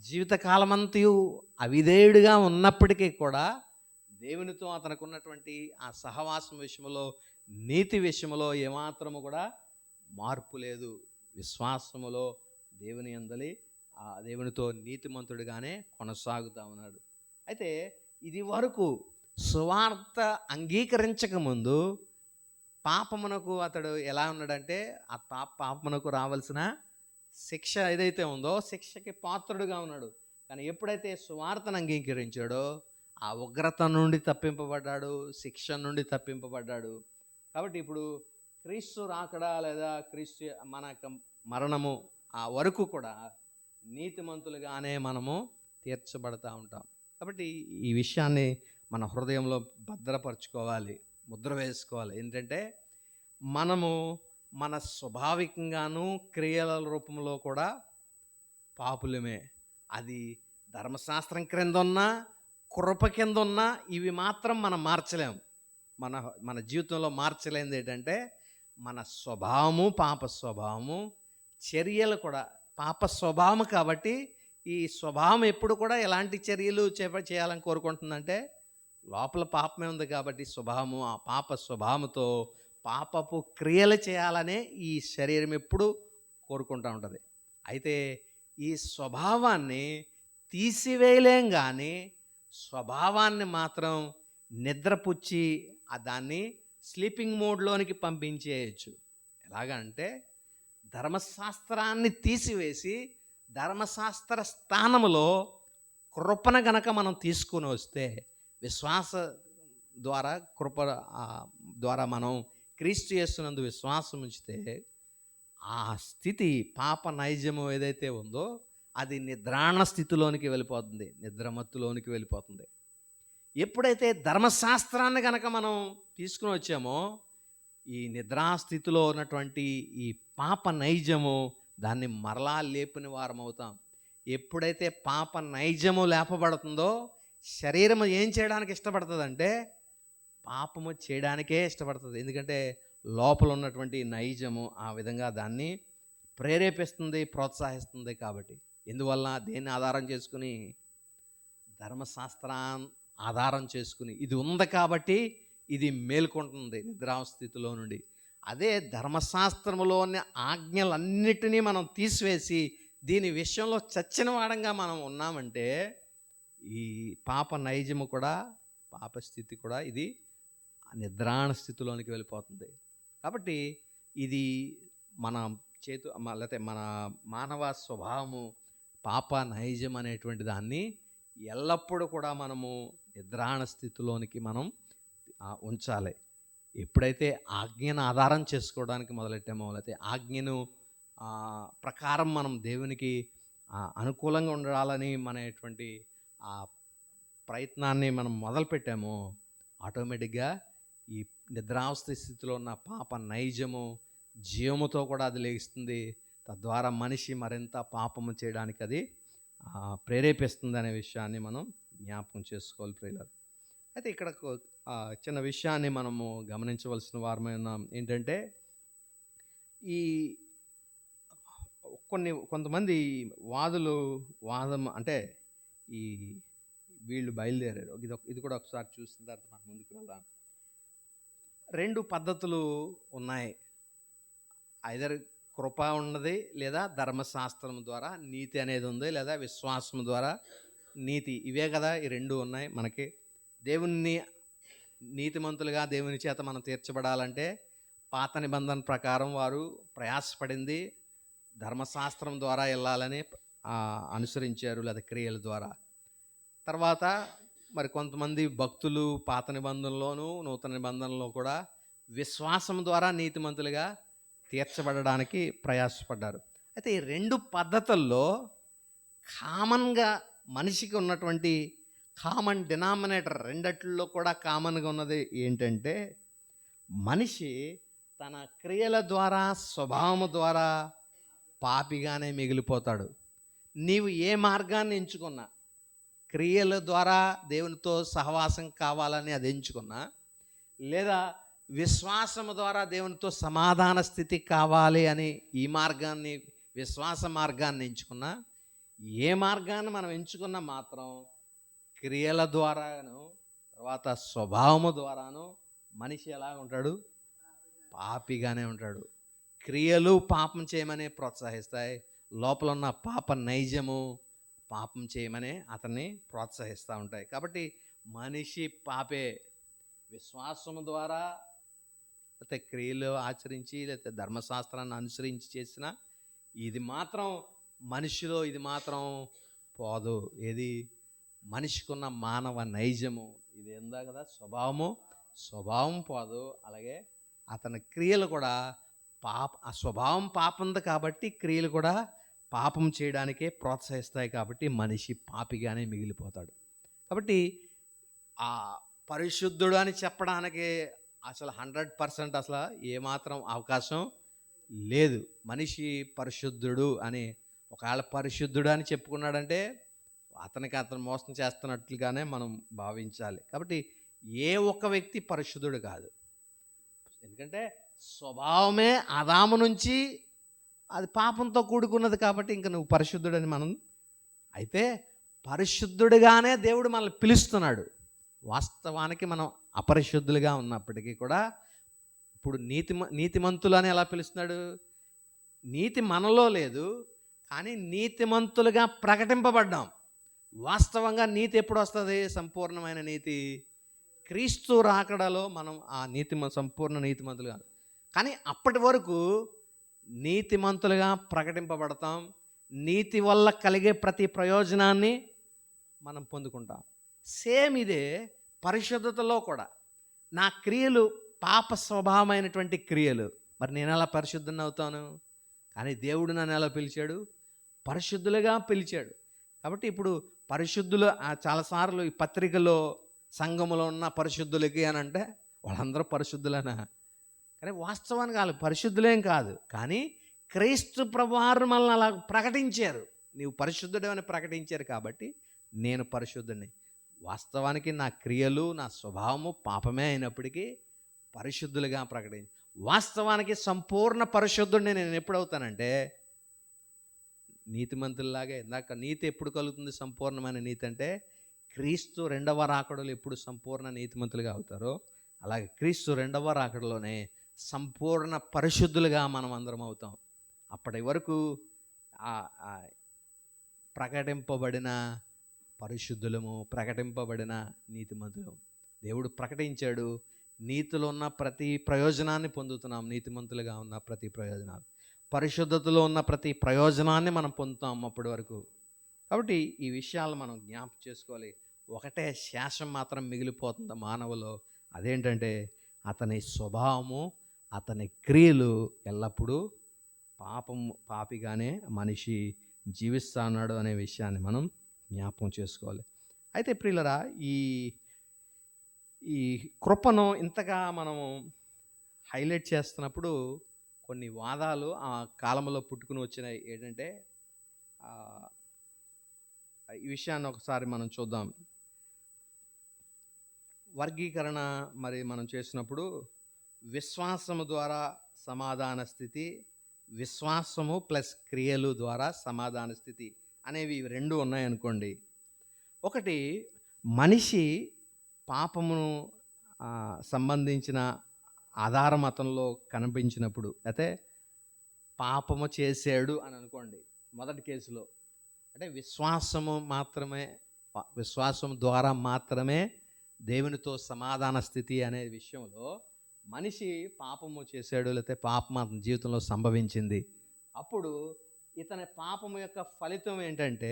A: జీవితకాలమంతయు అవిధేయుడిగా ఉన్నప్పటికీ కూడా దేవునితో అతనికి ఉన్నటువంటి ఆ సహవాసం విషయంలో, నీతి విషయంలో ఏమాత్రము కూడా మార్పు లేదు. విశ్వాసములో దేవుని యందలి ఆ దేవునితో నీతిమంతుడిగానే కొనసాగుతూ ఉన్నాడు. అయితే ఇది వరకు సువార్త అంగీకరించక ముందు పాపమునకు అతడు ఎలా ఉన్నాడంటే ఆ పాపమునకు రావాల్సిన శిక్ష ఏదైతే ఉందో శిక్షకి పాత్రుడుగా ఉన్నాడు. కానీ ఎప్పుడైతే సువార్తను అంగీకరించాడో ఆ ఉగ్రత నుండి తప్పింపబడ్డాడు, శిక్ష నుండి తప్పింపబడ్డాడు. కాబట్టి ఇప్పుడు క్రీస్తు రాకడా లేదా క్రీస్తు మన మరణము ఆ వరకు కూడా నీతిమంతులుగానే మనము తీర్చబడతా ఉంటాం. కాబట్టి ఈ విషయాన్ని మన హృదయంలో భద్రపరచుకోవాలి, ముద్ర వేసుకోవాలి. ఏంటంటే మనము మన స్వాభావికంగాను క్రియల రూపంలో కూడా పాపులమే. అది ధర్మశాస్త్రం క్రింద ఉన్నా, కృప కింద ఉన్నా ఇవి మాత్రం మనం మార్చలేం. మన మన జీవితంలో మార్చలేనిది ఏంటంటే మన స్వభావము, పాప స్వభావము, చర్యలు కూడా పాప స్వభావం. కాబట్టి ఈ స్వభావం ఎప్పుడు కూడా ఎలాంటి చర్యలు చేయాలని కోరుకుంటుందంటే లోపల పాపమే ఉంది కాబట్టి స్వభావము, ఆ పాప స్వభావంతో పాపపు క్రియలు చేయాలనే ఈ శరీరం ఎప్పుడు కోరుకుంటూ ఉంటుంది. అయితే ఈ స్వభావాన్ని తీసివేయలేం, కానీ స్వభావాన్ని మాత్రం నిద్రపుచ్చి దాన్ని స్లీపింగ్ మోడ్లోనికి పంపించేయచ్చు. ఎలాగంటే ధర్మశాస్త్రాన్ని తీసివేసి ధర్మశాస్త్ర స్థానంలో కృపణ గనక మనం తీసుకుని వస్తే, విశ్వాస ద్వారా కృప ద్వారా మనం క్రీస్తు యేసునందు విశ్వాసం ఉంచితే ఆ స్థితి పాప నైజము ఏదైతే ఉందో అది నిద్రాణ స్థితిలోనికి వెళ్ళిపోతుంది, నిద్రమత్తులోనికి వెళ్ళిపోతుంది. ఎప్పుడైతే ధర్మశాస్త్రాన్ని కనుక మనం తీసుకుని వచ్చామో ఈ నిద్రాస్థితిలో ఉన్నటువంటి ఈ పాప నైజము దాన్ని మరలా లేపిన వారం అవుతాం. ఎప్పుడైతే పాప నైజము లేపబడుతుందో శరీరం ఏం చేయడానికి ఇష్టపడుతుందంటే పాపము చేయడానికే ఇష్టపడుతుంది. ఎందుకంటే లోపల ఉన్నటువంటి నైజము ఆ విధంగా దాన్ని ప్రేరేపిస్తుంది, ప్రోత్సహిస్తుంది. కాబట్టి ఎందువల్ల దేన్ని ఆధారం చేసుకుని? ధర్మశాస్త్రాన్ని ఆధారం చేసుకుని ఇది ఉంది కాబట్టి ఇది మేల్కొంటుంది నిద్రాస్థితిలో నుండి. అదే ధర్మశాస్త్రములోని ఆజ్ఞలన్నిటినీ మనం తీసివేసి దీని విషయంలో చచ్చిన వాడంగా మనం ఉన్నామంటే ఈ పాప నైజము కూడా, పాప స్థితి కూడా ఇది నిద్రాణ స్థితిలోనికి వెళ్ళిపోతుంది. కాబట్టి ఇది మన లేకపోతే మన మానవ స్వభావము పాప నైజం అనేటువంటి దాన్ని ఎల్లప్పుడూ కూడా మనము నిద్రాణ స్థితిలోనికి మనం ఉంచాలి. ఎప్పుడైతే ఆజ్ఞను ఆధారం చేసుకోవడానికి మొదలెట్టామో, లేకపోతే ఆజ్ఞను ప్రకారం మనం దేవునికి అనుకూలంగా ఉండాలని మనటువంటి ఆ ప్రయత్నాన్ని మనం మొదలుపెట్టామో ఆటోమేటిక్గా ఈ నిద్రావస్థ స్థితిలో ఉన్న పాప నైజము జీవముతో కూడా అది లేస్తుంది. తద్వారా మనిషి మరింత పాపము చేయడానికి అది ప్రేరేపిస్తుంది అనే విషయాన్ని మనం జ్ఞాపకం చేసుకోవాలి ప్రియులారా. అయితే ఇక్కడ చిన్న విషయాన్ని మనము గమనించవలసిన వారమైన ఏంటంటే ఈ కొంతమంది వాదం అంటే ఈ వీళ్ళు బయలుదేరారు. ఇది కూడా ఒకసారి చూసిన తర్వాత మనం ముందుకు వెళ్దాం. 2 పద్ధతులు ఉన్నాయి. ఐదర్ కృప ఉన్నది, లేదా ధర్మశాస్త్రం ద్వారా నీతి అనేది ఉంది, లేదా విశ్వాసం ద్వారా నీతి. ఇవే కదా ఈ 2 ఉన్నాయి మనకి. దేవుణ్ణి నీతిమంతులుగా దేవుని చేత మనం తీర్చబడాలంటే పాత నిబంధన ప్రకారం వారు ప్రయాసపడింది ధర్మశాస్త్రం ద్వారా వెళ్ళాలని అనుసరించారు, లేదా క్రియల ద్వారా. తర్వాత మరి కొంతమంది భక్తులు పాత నిబంధనలోను నూతన నిబంధనలో కూడా విశ్వాసం ద్వారా నీతిమంతులుగా తీర్చబడడానికి ప్రయాసపడ్డారు. అయితే ఈ 2 పద్ధతుల్లో కామన్‌గా మనిషికి ఉన్నటువంటి కామన్ డినామినేటర్ రెండిట్లో కూడా కామన్‌గా ఉన్నది ఏంటంటే, మనిషి తన క్రియల ద్వారా, స్వభావము ద్వారా పాపిగానే మిగిలిపోతాడు. నీవు ఏ మార్గాన్ని ఎంచుకున్నా, క్రియల ద్వారా దేవునితో సహవాసం కావాలని అది ఎంచుకున్నా, లేదా విశ్వాసము ద్వారా దేవునితో సమాధాన స్థితి కావాలి అని ఈ మార్గాన్ని, విశ్వాస మార్గాన్ని ఎంచుకున్నా, ఏ మార్గాన్ని మనం ఎంచుకున్నా మాత్రం క్రియల ద్వారాను, తర్వాత స్వభావము ద్వారాను మనిషి ఎలా ఉంటాడు? పాపిగానే ఉంటాడు. క్రియలు పాపం చేయమని ప్రోత్సహిస్తాయి. లోపల ఉన్న పాప నైజము పాపం చేయమని అతన్ని ప్రోత్సహిస్తూ ఉంటాయి. కాబట్టి మనిషి పాపే. విశ్వాసము ద్వారా లేకపోతే క్రియలు ఆచరించి లేకపోతే ధర్మశాస్త్రాన్ని అనుసరించి చేసిన ఇది మాత్రం మనిషిలో ఇది మాత్రం పోదు. ఏది? మనిషికున్న మానవ నైజము ఇది ఉందా కదా, స్వభావం పోదు. అలాగే అతని క్రియలు కూడా ఆ స్వభావం పాపంది కాబట్టి క్రియలు కూడా పాపం చేయడానికే ప్రోత్సహిస్తాయి. కాబట్టి మనిషి పాపిగానే మిగిలిపోతాడు. కాబట్టి ఆ పరిశుద్ధుడు అని చెప్పడానికి అసలు 100% అసలు ఏమాత్రం అవకాశం లేదు. మనిషి పరిశుద్ధుడు అని ఒకవేళ పరిశుద్ధుడు అని చెప్పుకున్నాడంటే అతను మోసం చేస్తున్నట్లుగానే మనం భావించాలి. కాబట్టి ఏ ఒక్క వ్యక్తి పరిశుద్ధుడు కాదు. ఎందుకంటే స్వభావమే ఆదాము నుంచి అది పాపంతో కూడుకున్నది కాబట్టి ఇంక నువ్వు పరిశుద్ధుడని మనం అయితే పరిశుద్ధుడిగానే దేవుడు మనల్ని పిలుస్తున్నాడు. వాస్తవానికి మనం అపరిశుద్ధులుగా ఉన్నప్పటికీ కూడా ఇప్పుడు నీతిమంతులు అని ఎలా పిలుస్తున్నాడు? నీతి మనలో లేదు, కానీ నీతిమంతులుగా ప్రకటింపబడ్డాం. వాస్తవంగా నీతి ఎప్పుడు వస్తుంది? సంపూర్ణమైన నీతి క్రీస్తు రాకడలో మనం ఆ సంపూర్ణ నీతిమంతులుగా. కానీ అప్పటి వరకు నీతిమంతులుగా ప్రకటింపబడతాం. నీతి వల్ల కలిగే ప్రతి ప్రయోజనాన్ని మనం పొందుకుంటాం. సేమ్ ఇదే పరిశుద్ధతలో కూడా. నా క్రియలు పాప స్వభావమైనటువంటి క్రియలు, మరి నేను ఎలా పరిశుద్ధుని అవుతాను? కానీ దేవుడు నన్ను ఎలా పిలిచాడు? పరిశుద్ధులుగా పిలిచాడు. కాబట్టి ఇప్పుడు పరిశుద్ధులు చాలాసార్లు ఈ పత్రికలో సంఘములో ఉన్న పరిశుద్ధులకి అని అంటే వాళ్ళందరూ పరిశుద్ధులనా? కానీ వాస్తవానికి వాళ్ళు పరిశుద్ధులేం కాదు. కానీ క్రీస్తు ప్రభువారు మనల్ని అలా ప్రకటించారు. నీవు పరిశుద్ధుడని ప్రకటించారు కాబట్టి నేను పరిశుద్ధుడిని. వాస్తవానికి నా క్రియలు, నా స్వభావము పాపమే అయినప్పటికీ పరిశుద్ధులుగా వాస్తవానికి సంపూర్ణ పరిశుద్ధుడిని నేను ఎప్పుడవుతానంటే నీతిమంతుల్లాగా. ఇందాక నీతి ఎప్పుడు కలుగుతుంది? సంపూర్ణమైన నీతి అంటే క్రీస్తు రెండవ రాకడలో ఎప్పుడు సంపూర్ణ నీతిమంతులుగా అవుతారో అలాగే క్రీస్తు రెండవ రాకడలోనే సంపూర్ణ పరిశుద్ధులుగా మనం అందరం అవుతాం. అప్పటి వరకు ప్రకటింపబడిన పరిశుద్ధులము, ప్రకటింపబడిన నీతిమంతులము. దేవుడు ప్రకటించాడు. నీతిలో ఉన్న ప్రతి ప్రయోజనాన్ని పొందుతున్నాం. నీతిమంతులుగా ఉన్న ప్రతి ప్రయోజనాలు, పరిశుద్ధతలో ఉన్న ప్రతి ప్రయోజనాన్ని మనం పొందుతాం అప్పటి వరకు. కాబట్టి ఈ విషయాలు మనం జ్ఞాపకం చేసుకోవాలి. ఒకటే శేషం మాత్రం మిగిలిపోతుంది మానవులో. అదేంటంటే అతని స్వభావము, అతని క్రియలు ఎల్లప్పుడూ పాపిగానే మనిషి జీవిస్తున్నాడు అనే విషయాన్ని మనం జ్ఞాపకం చేసుకోవాలి. అయితే ప్రియులరా, ఈ కృపను ఇంతగా మనము హైలైట్ చేస్తున్నప్పుడు కొన్ని వాదాలు ఆ కాలంలో పుట్టుకుని వచ్చినాయి. ఏంటంటే ఈ విషయాన్ని ఒకసారి మనం చూద్దాం. వర్గీకరణ మరి మనం చేసినప్పుడు విశ్వాసము ద్వారా సమాధాన స్థితి, విశ్వాసము ప్లస్ క్రియలు ద్వారా సమాధాన స్థితి అనేవి రెండు ఉన్నాయనుకోండి. ఒకటి, మనిషి పాపమును సంబంధించిన ఆధారం అతనిలో కనిపించినప్పుడు, అయితే పాపము చేశాడు అని అనుకోండి. మొదటి కేసులో అంటే విశ్వాసం ద్వారా మాత్రమే దేవునితో సమాధాన స్థితి అనే విషయంలో మనిషి పాపము చేశాడు, లేకపోతే పాపం అతని జీవితంలో సంభవించింది. అప్పుడు ఇతని పాపము యొక్క ఫలితం ఏంటంటే,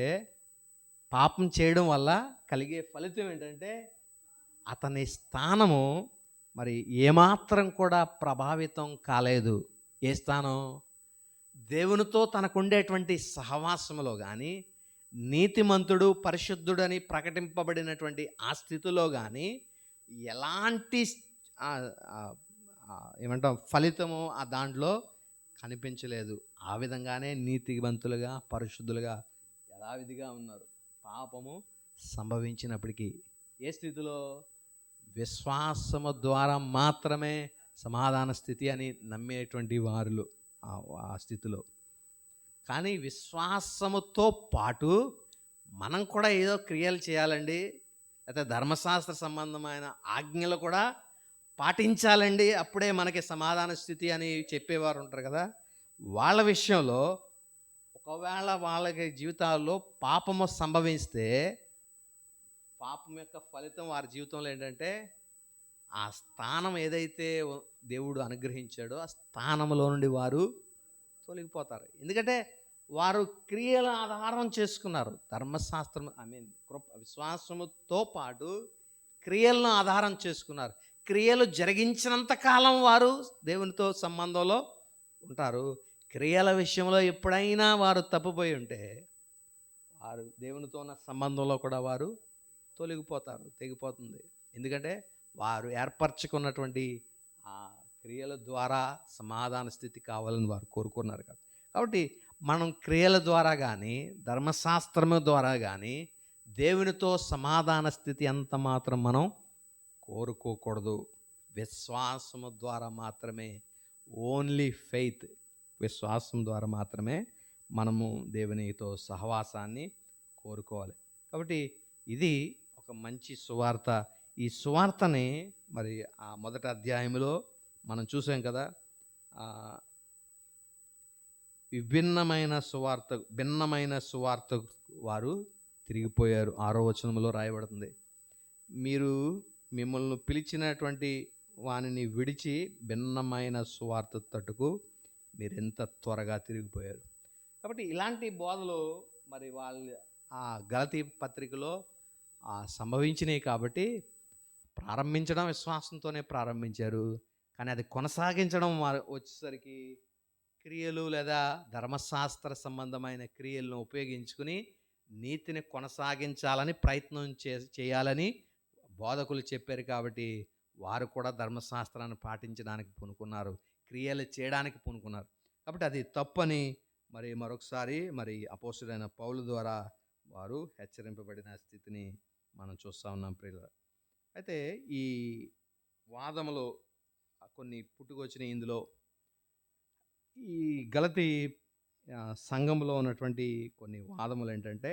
A: పాపం చేయడం వల్ల కలిగే ఫలితం ఏంటంటే అతని స్థానము మరి ఏమాత్రం కూడా ప్రభావితం కాలేదు. ఏ స్థానం? దేవునితో తనకుండేటువంటి సహవాసములో కానీ, నీతిమంతుడు పరిశుద్ధుడని ప్రకటింపబడినటువంటి ఆ స్థితిలో కానీ ఎలాంటి ఏమంటాం ఫలితము ఆ దాంట్లో కనిపించలేదు. ఆ విధంగానే నీతివంతులుగా పరిశుద్ధులుగా యథావిధిగా ఉన్నారు. పాపము సంభవించినప్పటికీ ఏ స్థితిలో? విశ్వాసము ద్వారా మాత్రమే సమాధాన స్థితి అని నమ్మేటువంటి వారు ఆ స్థితిలో. కానీ విశ్వాసముతో పాటు మనం కూడా ఏదో క్రియలు చేయాలండి, లేకపోతే ధర్మశాస్త్ర సంబంధమైన ఆజ్ఞలు కూడా పాటించాలండి, అప్పుడే మనకి సమాధాన స్థితి అని చెప్పేవారు ఉంటారు కదా. వాళ్ళ విషయంలో ఒకవేళ వాళ్ళకి జీవితాల్లో పాపము సంభవిస్తే పాపం యొక్క ఫలితం వారి జీవితంలో ఏంటంటే ఆ స్థానం ఏదైతే దేవుడు అనుగ్రహించాడో ఆ స్థానంలో నుండి వారు తొలగిపోతారు. ఎందుకంటే వారు క్రియల ఆధారం చేసుకున్నారు. ధర్మశాస్త్రం విశ్వాసముతో పాటు క్రియలను ఆధారం చేసుకున్నారు. క్రియలు జరిగించినంత కాలం వారు దేవునితో సంబంధంలో ఉంటారు. క్రియల విషయంలో ఎప్పుడైనా వారు తప్పిపోయి ఉంటే వారు దేవునితో ఉన్న సంబంధంలో కూడా వారు తొలగిపోతారు, తెగిపోతుంది. ఎందుకంటే వారు ఏర్పరచుకున్నటువంటి ఆ క్రియల ద్వారా సమాధాన స్థితి కావాలని వారు కోరుకున్నారు కదా. కాబట్టి మనం క్రియల ద్వారా కానీ ధర్మశాస్త్రము ద్వారా కానీ దేవునితో సమాధాన స్థితి ఎంత మాత్రం మనం కోరుకోకూడదు. విశ్వాసము ద్వారా మాత్రమే, ఓన్లీ ఫెయిత్, విశ్వాసం ద్వారా మాత్రమే మనము దేవునితో సహవాసాన్ని కోరుకోవాలి. కాబట్టి ఇది ఒక మంచి సువార్త. ఈ సువార్తని మరి ఆ మొదటి అధ్యాయంలో మనం చూసాం కదా. భిన్నమైన సువార్త వారు తిరిగిపోయారు. 6వ వచనంలో రాయబడుతుంది, మీరు మిమ్మల్ని పిలిచినటువంటి వానిని విడిచి భిన్నమైన సువార్త తట్టుకు మీరు ఎంత త్వరగా తిరిగిపోయారు. కాబట్టి ఇలాంటి బోధలు మరి వాళ్ళు ఆ గలతీ పత్రికలో సంభవించినాయి. కాబట్టి ప్రారంభించడం విశ్వాసంతోనే ప్రారంభించారు, కానీ అది కొనసాగించడం వచ్చేసరికి క్రియలు లేదా ధర్మశాస్త్ర సంబంధమైన క్రియలను ఉపయోగించుకుని నీతిని కొనసాగించాలని ప్రయత్నం చేయాలని బోధకులు చెప్పారు. కాబట్టి వారు కూడా ధర్మశాస్త్రాన్ని పాటించడానికి పూనుకున్నారు, క్రియలు చేయడానికి పూనుకున్నారు. కాబట్టి అది తప్పని మరి మరొకసారి మరి అపోస్తలుడైన పౌలు ద్వారా వారు హెచ్చరింపబడిన స్థితిని మనం చూస్తూ ఉన్నాం ప్రియులారా. అయితే ఈ వాదములో కొన్ని పుట్టుకొచ్చినాయి. ఇందులో ఈ గలతీ సంఘంలో ఉన్నటువంటి కొన్ని వాదములు ఏంటంటే,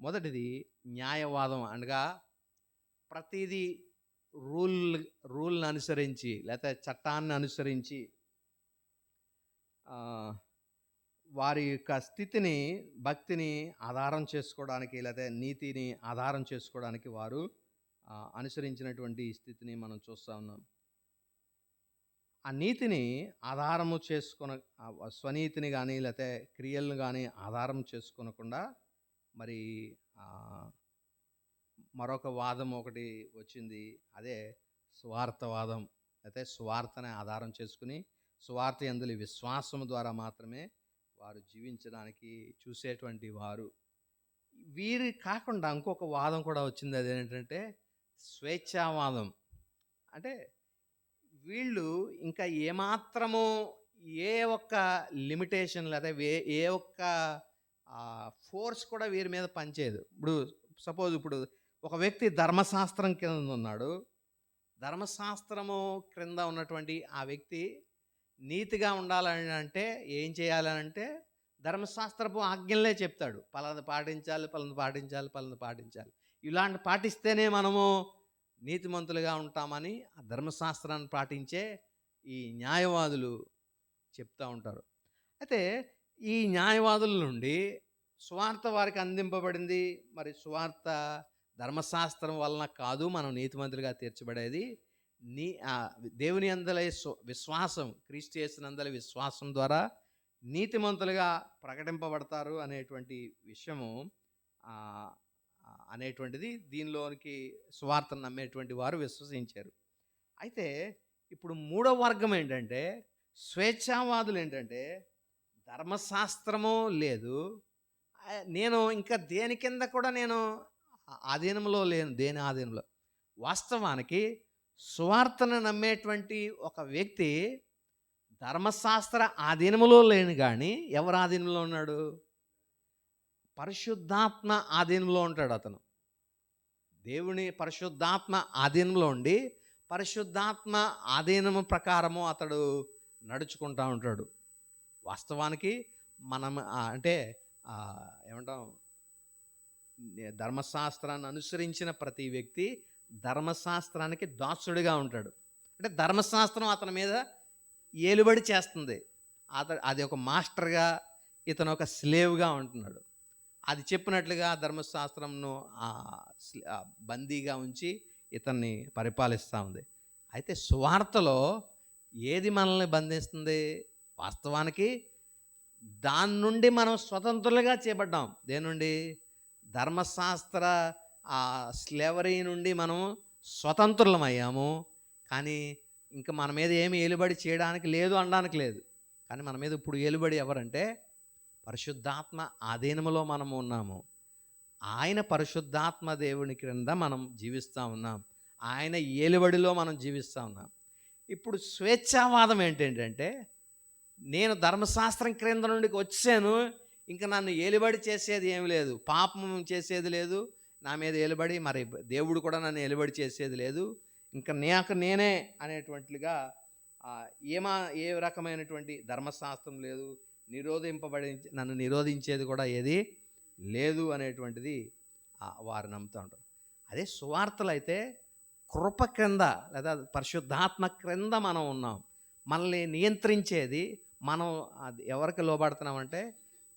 A: మొదటిది న్యాయవాదం. అనగా ప్రతిదీ రూల్ని అనుసరించి లేకపోతే చట్టాన్ని అనుసరించి వారి యొక్క స్థితిని, భక్తిని ఆధారం చేసుకోవడానికి లేకపోతే నీతిని ఆధారం చేసుకోవడానికి వారు అనుసరించినటువంటి స్థితిని మనం చూస్తూ ఉన్నాం. ఆ నీతిని ఆధారము స్వనీతిని కానీ లేకపోతే క్రియలను కానీ ఆధారం చేసుకోనకుండా మరి మరొక వాదం ఒకటి వచ్చింది. అదే స్వార్థవాదం. అయితే స్వార్థని ఆధారం చేసుకుని స్వార్థ యందు విశ్వాసం ద్వారా మాత్రమే వారు జీవించడానికి చూసేటువంటి వారు. వీరి కాకుండా ఇంకొక వాదం కూడా వచ్చింది. అదేంటంటే స్వేచ్ఛావాదం. అంటే వీళ్ళు ఇంకా ఏమాత్రము ఏ ఒక్క లిమిటేషన్ లేదా ఏ ఒక్క ఫోర్స్ కూడా వీరి మీద పనిచేయదు. ఇప్పుడు సపోజ్ ఇప్పుడు ఒక వ్యక్తి ధర్మశాస్త్రం కింద ఉన్నాడు. ధర్మశాస్త్రము క్రింద ఉన్నటువంటి ఆ వ్యక్తి నీతిగా ఉండాలని అంటే ఏం చేయాలనంటే ధర్మశాస్త్రపు ఆజ్ఞలే చెప్తాడు. పలానా పాటించాలి, పలానా పాటించాలి, పలానా పాటించాలి. ఇలాంటి పాటిస్తేనే మనము నీతిమంతులుగా ఉంటామని ఆ ధర్మశాస్త్రాన్ని పాటించే ఈ న్యాయవాదులు చెప్తూ ఉంటారు. అయితే ఈ న్యాయవాదుల నుండి సువార్త వారికి అందింపబడింది. మరి సువార్త ధర్మశాస్త్రం వలన కాదు మనం నీతిమంతులుగా తీర్చబడేది, దేవుని యందలి విశ్వాసం, క్రీస్తు యేసునందలి విశ్వాసం ద్వారా నీతిమంతులుగా ప్రకటింపబడతారు అనేటువంటి విషయము అనేటువంటిది దీనిలోనికి సువార్తను నమ్మేటువంటి వారు విశ్వసించారు. అయితే ఇప్పుడు మూడవ వర్గం ఏంటంటే స్వేచ్ఛావాదులు. ఏంటంటే ధర్మశాస్త్రము లేదు. నేను ఇంకా దేని కింద కూడా నేను ఆధీనంలో లేను. దేని ఆధీనంలో. వాస్తవానికి సువార్తను నమ్మేటువంటి ఒక వ్యక్తి ధర్మశాస్త్ర ఆధీనములో లేను గానీ, ఎవరి ఆధీనంలో ఉన్నాడు? పరిశుద్ధాత్మ ఆధీనంలో ఉంటాడు అతను. దేవుని పరిశుద్ధాత్మ ఆధీనంలో ఉండి, పరిశుద్ధాత్మ ఆధీనము ప్రకారము అతడు నడుచుకుంటా ఉంటాడు. వాస్తవానికి మనం అంటే ఏమంటాం, ధర్మశాస్త్రాన్ని అనుసరించిన ప్రతి వ్యక్తి ధర్మశాస్త్రానికి దాసుడిగా ఉంటాడు. అంటే ధర్మశాస్త్రం అతని మీద ఏలుబడి చేస్తుంది. అది ఒక మాస్టర్గా, ఇతను ఒక స్లేవ్గా ఉంటున్నాడు. అది చెప్పినట్లుగా ధర్మశాస్త్రంను బందీగా ఉంచి ఇతన్ని పరిపాలిస్తూ ఉంది. అయితే సువార్తలో ఏది మనల్ని బంధిస్తుంది? వాస్తవానికి దాని నుండి మనం స్వతంత్రులుగా చేయబడ్డాం. దేని నుండి? ధర్మశాస్త్ర స్లేవరీ నుండి మనం స్వతంత్రులమయ్యాము. కానీ ఇంకా మన మీద ఏమి ఏలుబడి చేయడానికి లేదు, అనడానికి లేదు. కానీ మన మీద ఇప్పుడు ఏలుబడి ఎవరంటే పరిశుద్ధాత్మ ఆధీనములో మనము ఉన్నాము. ఆయన పరిశుద్ధాత్మ దేవుని క్రింద మనం జీవిస్తూ ఉన్నాం. ఆయన ఏలుబడిలో మనం జీవిస్తూ ఉన్నాం. ఇప్పుడు స్వేచ్ఛావాదం ఏంటంటే, నేను ధర్మశాస్త్రం క్రింద నుండి వచ్చాను, ఇంకా నన్ను ఏలుబడి చేసేది ఏమి లేదు, పాపం చేసేది లేదు నా మీద ఏలుబడి, మరి దేవుడు కూడా నన్ను ఏలుబడి చేసేది లేదు, ఇంకా నేనే అనేటువంటిగా ఏ రకమైనటువంటి ధర్మశాస్త్రం లేదు, నన్ను నిరోధించేది కూడా ఏది లేదు అనేటువంటిది వారు నమ్ముతూ ఉంటారు. అదే సువార్తలు అయితే కృప క్రింద లేదా పరిశుద్ధాత్మ క్రింద మనం ఉన్నాం. మనల్ని నియంత్రించేది మనం ఎవరికి లోబడుతున్నామంటే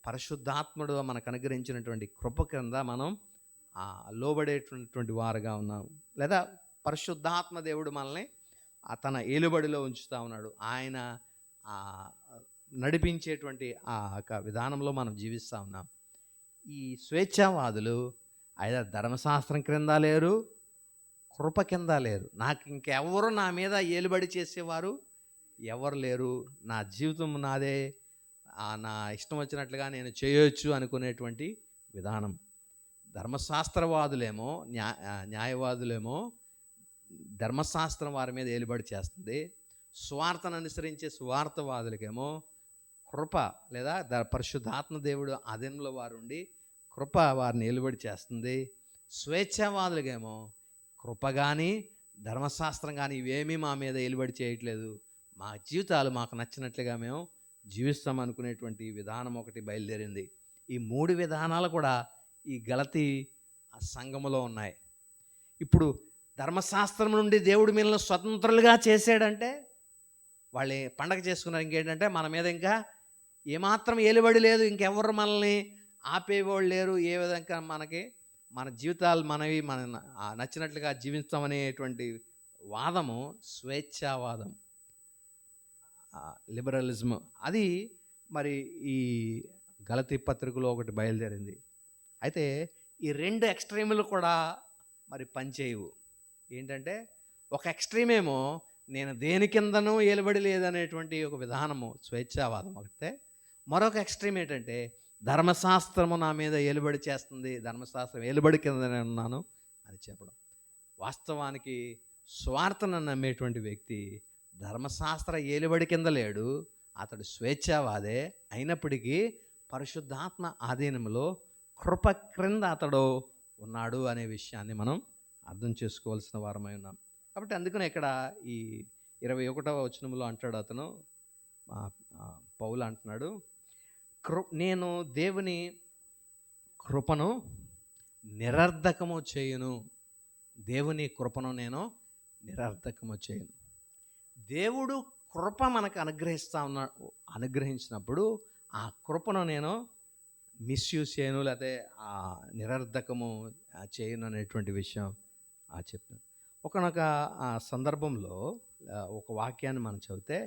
A: పరిశుద్ధాత్ముడు మనకు అనుగ్రహించినటువంటి కృప క్రింద మనం లోబడేటువంటి వారుగా ఉన్నాం. లేదా పరిశుద్ధాత్మ దేవుడు మనల్ని తన ఏలుబడిలో ఉంచుతూ ఉన్నాడు. ఆయన నడిపించేటువంటి ఆ యొక్క విధానంలో మనం జీవిస్తూ ఉన్నాం. ఈ స్వేచ్ఛావాదులు అయితే ధర్మశాస్త్రం క్రింద లేరు, కృప కింద లేరు. నాకు ఇంకెవరు నా మీద ఏలుబడి చేసేవారు ఎవరు లేరు, నా జీవితం నాదే, నా ఇష్టం వచ్చినట్లుగా నేను చేయొచ్చు అనుకునేటువంటి విధానం. ధర్మశాస్త్రవాదులేమో న్యాయవాదులేమో ధర్మశాస్త్రం వారి మీద ఏలుబడి చేస్తుంది. సువార్తను అనుసరించే సువార్తవాదులకేమో కృప లేదా పరిశుద్ధాత్మ దేవుడు ఆధీనంలో వారు ఉండి కృప వారిని ఏలుబడి చేస్తుంది. స్వేచ్ఛావాదులకేమో కృప కానీ ధర్మశాస్త్రం కానీ ఇవేమీ మా మీద ఏలుబడి చేయట్లేదు, మా జీవితాలు మాకు నచ్చినట్లుగా మేము జీవిస్తాం అనుకునేటువంటి విధానం ఒకటి బయలుదేరింది. ఈ 3 విధానాలు కూడా ఈ గలతీ సంఘములో ఉన్నాయి. ఇప్పుడు ధర్మశాస్త్రం నుండి దేవుడు మిమ్మల్ని స్వతంత్రులుగా చేసాడంటే వాళ్ళు పండగ చేసుకున్నారు. ఇంకేంటంటే మన మీద ఇంకా ఏమాత్రం ఏలుబడి లేదు, ఇంకెవరు మనల్ని ఆపేవాళ్ళు లేరు, ఏ విధంగా మన జీవితాలు మనవి మన నచ్చినట్లుగా జీవిస్తామనేటువంటి వాదము స్వేచ్ఛావాదం, లిబరలిజం. అది మరి ఈ గలతీ పత్రికలో ఒకటి బయలుదేరింది. అయితే ఈ 2 ఎక్స్ట్రీములు కూడా మరి పనిచేయవు. ఏంటంటే ఒక ఎక్స్ట్రీమ్ ఏమో నేను దేని కిందనూ ఏలుబడి లేదనేటువంటి ఒక విధానము స్వేచ్ఛావాదం ఒకటే. మరొక ఎక్స్ట్రీమ్ ఏంటంటే ధర్మశాస్త్రము నా మీద ఏలుబడి చేస్తుంది, ధర్మశాస్త్రం ఏలుబడి కిందనే ఉన్నాను అని చెప్పడం. వాస్తవానికి స్వార్థను నమ్మేటువంటి వ్యక్తి ధర్మశాస్త్ర ఏలుబడి కింద లేడు, అతడు స్వేచ్ఛావాదే. అయినప్పటికీ పరిశుద్ధాత్మ ఆధీనంలో కృప క్రింద అతడు ఉన్నాడు అనే విషయాన్ని మనం అర్థం చేసుకోవాల్సిన వారమై ఉన్నాం. కాబట్టి అందుకనే ఇక్కడ ఈ 21వ వచనంలో అంటాడు అతను, పౌలు అంటున్నాడు, నేను దేవుని కృపను నిరర్ధకము చేయును, దేవుని కృపను నేను నిరర్ధకము చేయను. దేవుడు కృప మనకు అనుగ్రహించినప్పుడు ఆ కృపను నేను మిస్యూజ్ చేయను, లేకపోతే నిరర్ధకము చేయను అనేటువంటి విషయం చెప్తాను. ఒకనొక సందర్భంలో ఒక వాక్యాన్ని మనం చదివితే